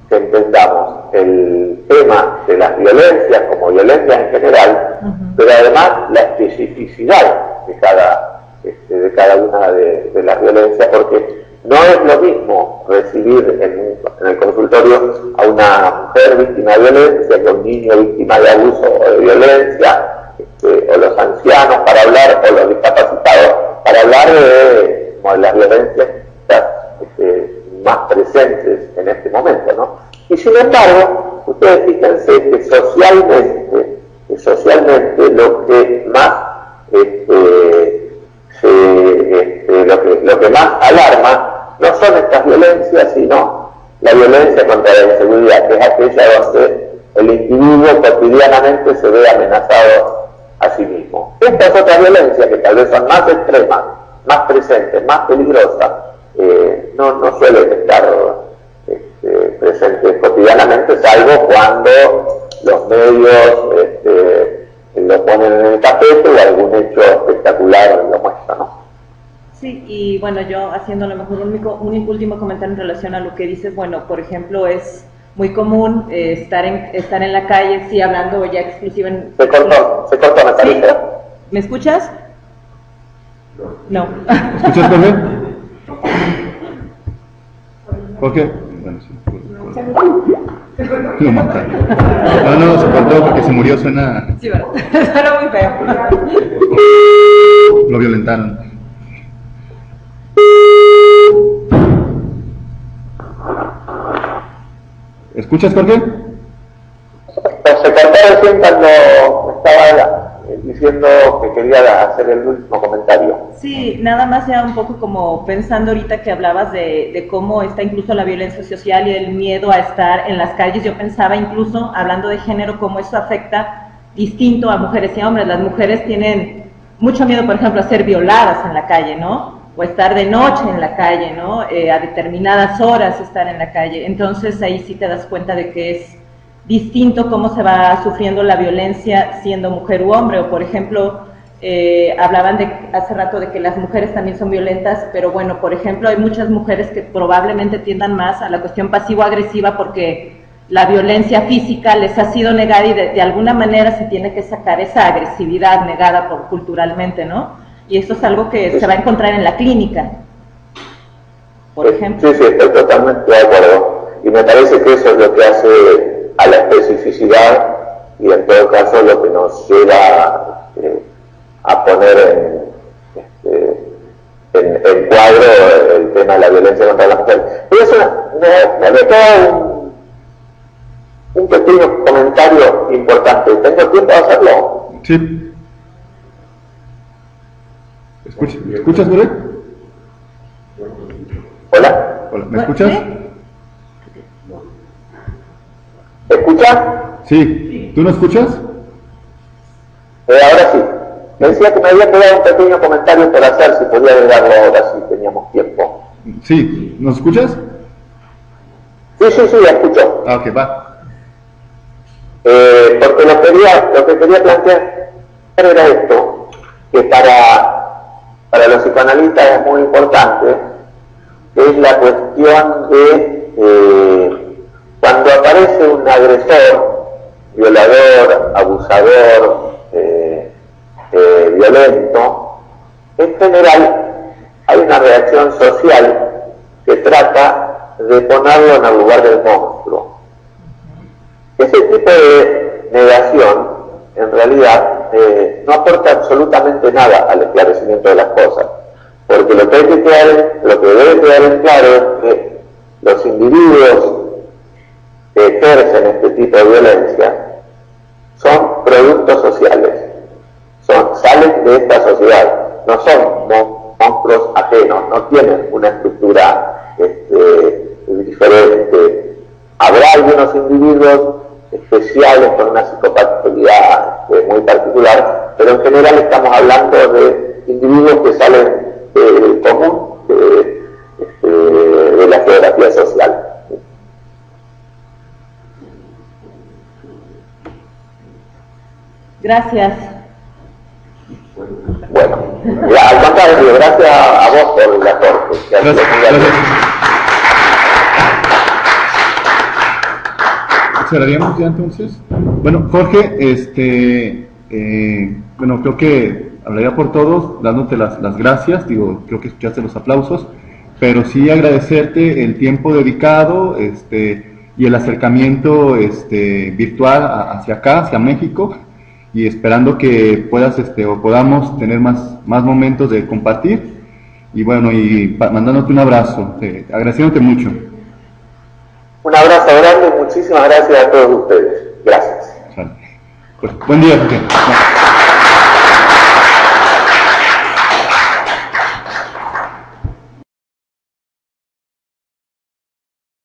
que entendamos el tema de las violencias como violencias en general, pero además la especificidad de cada una de las violencias, porque no es lo mismo recibir en el consultorio a una mujer víctima de violencia que a un niño víctima de abuso o de violencia, o los ancianos para hablar, o los discapacitados para hablar de las violencias más presentes en este momento, ¿no? Y sin embargo, ustedes fíjense que socialmente lo que más lo que más alarma no son estas violencias, sino la violencia contra la inseguridad, que es aquella donde el individuo cotidianamente se ve amenazado a sí mismo. Estas otras violencias, que tal vez son más extremas, más presentes, más peligrosas, no suelen estar presentes cotidianamente, salvo cuando los medios lo ponen en el tapete o algún hecho espectacular lo muestra, ¿no? Sí, y bueno, yo haciendo a lo mejor un último comentario en relación a lo que dices, bueno, por ejemplo, es muy común estar en la calle, sí, hablando ya exclusiva en... Se cortó, Natalia. ¿Sí? ¿Me escuchas? No. ¿Me escuchas, Jorge? Jorge, bueno, sí. Lo mataron. No, se cortó porque se murió, suena... Sí, bueno, suena muy feo. Lo violentaron. ¿Escuchas, Jorge? Se cortó recién cuando estaba diciendo que quería hacer el último comentario. Sí, nada más ya un poco como pensando ahorita que hablabas de cómo está incluso la violencia social y el miedo a estar en las calles. Yo pensaba incluso, hablando de género, cómo eso afecta distinto a mujeres y a hombres. Las mujeres tienen mucho miedo, por ejemplo, a ser violadas en la calle, ¿no? O estar de noche en la calle, ¿no? A determinadas horas estar en la calle. Entonces ahí sí te das cuenta de que es distinto cómo se va sufriendo la violencia siendo mujer u hombre. O por ejemplo, hablaban hace rato de que las mujeres también son violentas, pero bueno, por ejemplo, hay muchas mujeres que probablemente tiendan más a la cuestión pasivo-agresiva porque la violencia física les ha sido negada y de alguna manera se tiene que sacar esa agresividad negada culturalmente, ¿no? Y esto es algo que se va a encontrar en la clínica, por ejemplo. Sí, estoy totalmente de acuerdo. Y me parece que eso es lo que hace a la especificidad y en todo caso lo que nos lleva a poner en cuadro el tema de la violencia contra la mujer. Pero eso me había quedado un pequeño comentario importante. ¿Tengo tiempo de hacerlo? Sí. ¿Escuchas, Gure? Hola. ¿Me escuchas? ¿Me escuchas? Sí. ¿Tú no escuchas? Ahora sí. Me decía que me había quedado un pequeño comentario por hacer, si podía agregarlo ahora si teníamos tiempo. Sí. ¿Nos escuchas? Sí, escucho. Ah, ok, va. Porque lo que quería plantear era esto, que para los psicoanalistas es muy importante, que es la cuestión de cuando aparece un agresor, violador, abusador, violento, en general hay una reacción social que trata de ponerlo en el lugar del monstruo. Ese tipo de negación, en realidad, no aporta absolutamente nada al esclarecimiento de las cosas, porque lo que debe quedar en claro es que los individuos que ejercen este tipo de violencia son productos sociales, salen de esta sociedad, no son monstruos ajenos, no tienen una estructura diferente. Habrá algunos individuos especiales con una psicopatología muy particular, pero en general estamos hablando de individuos que salen del común, de la geografía social. Gracias. Bueno, al contrario, gracias a vos por el aporte. ¿Cerraríamos ya entonces? Bueno, Jorge, bueno, creo que hablaría por todos, dándote las gracias, digo, creo que escuchaste los aplausos, pero sí agradecerte el tiempo dedicado, y el acercamiento, virtual hacia acá, hacia México, y esperando que puedas, o podamos tener más momentos de compartir, y bueno, y mandándote un abrazo, agradeciéndote mucho. Un abrazo grande y muchísimas gracias a todos ustedes. Gracias. Pues, buen día, Jorge.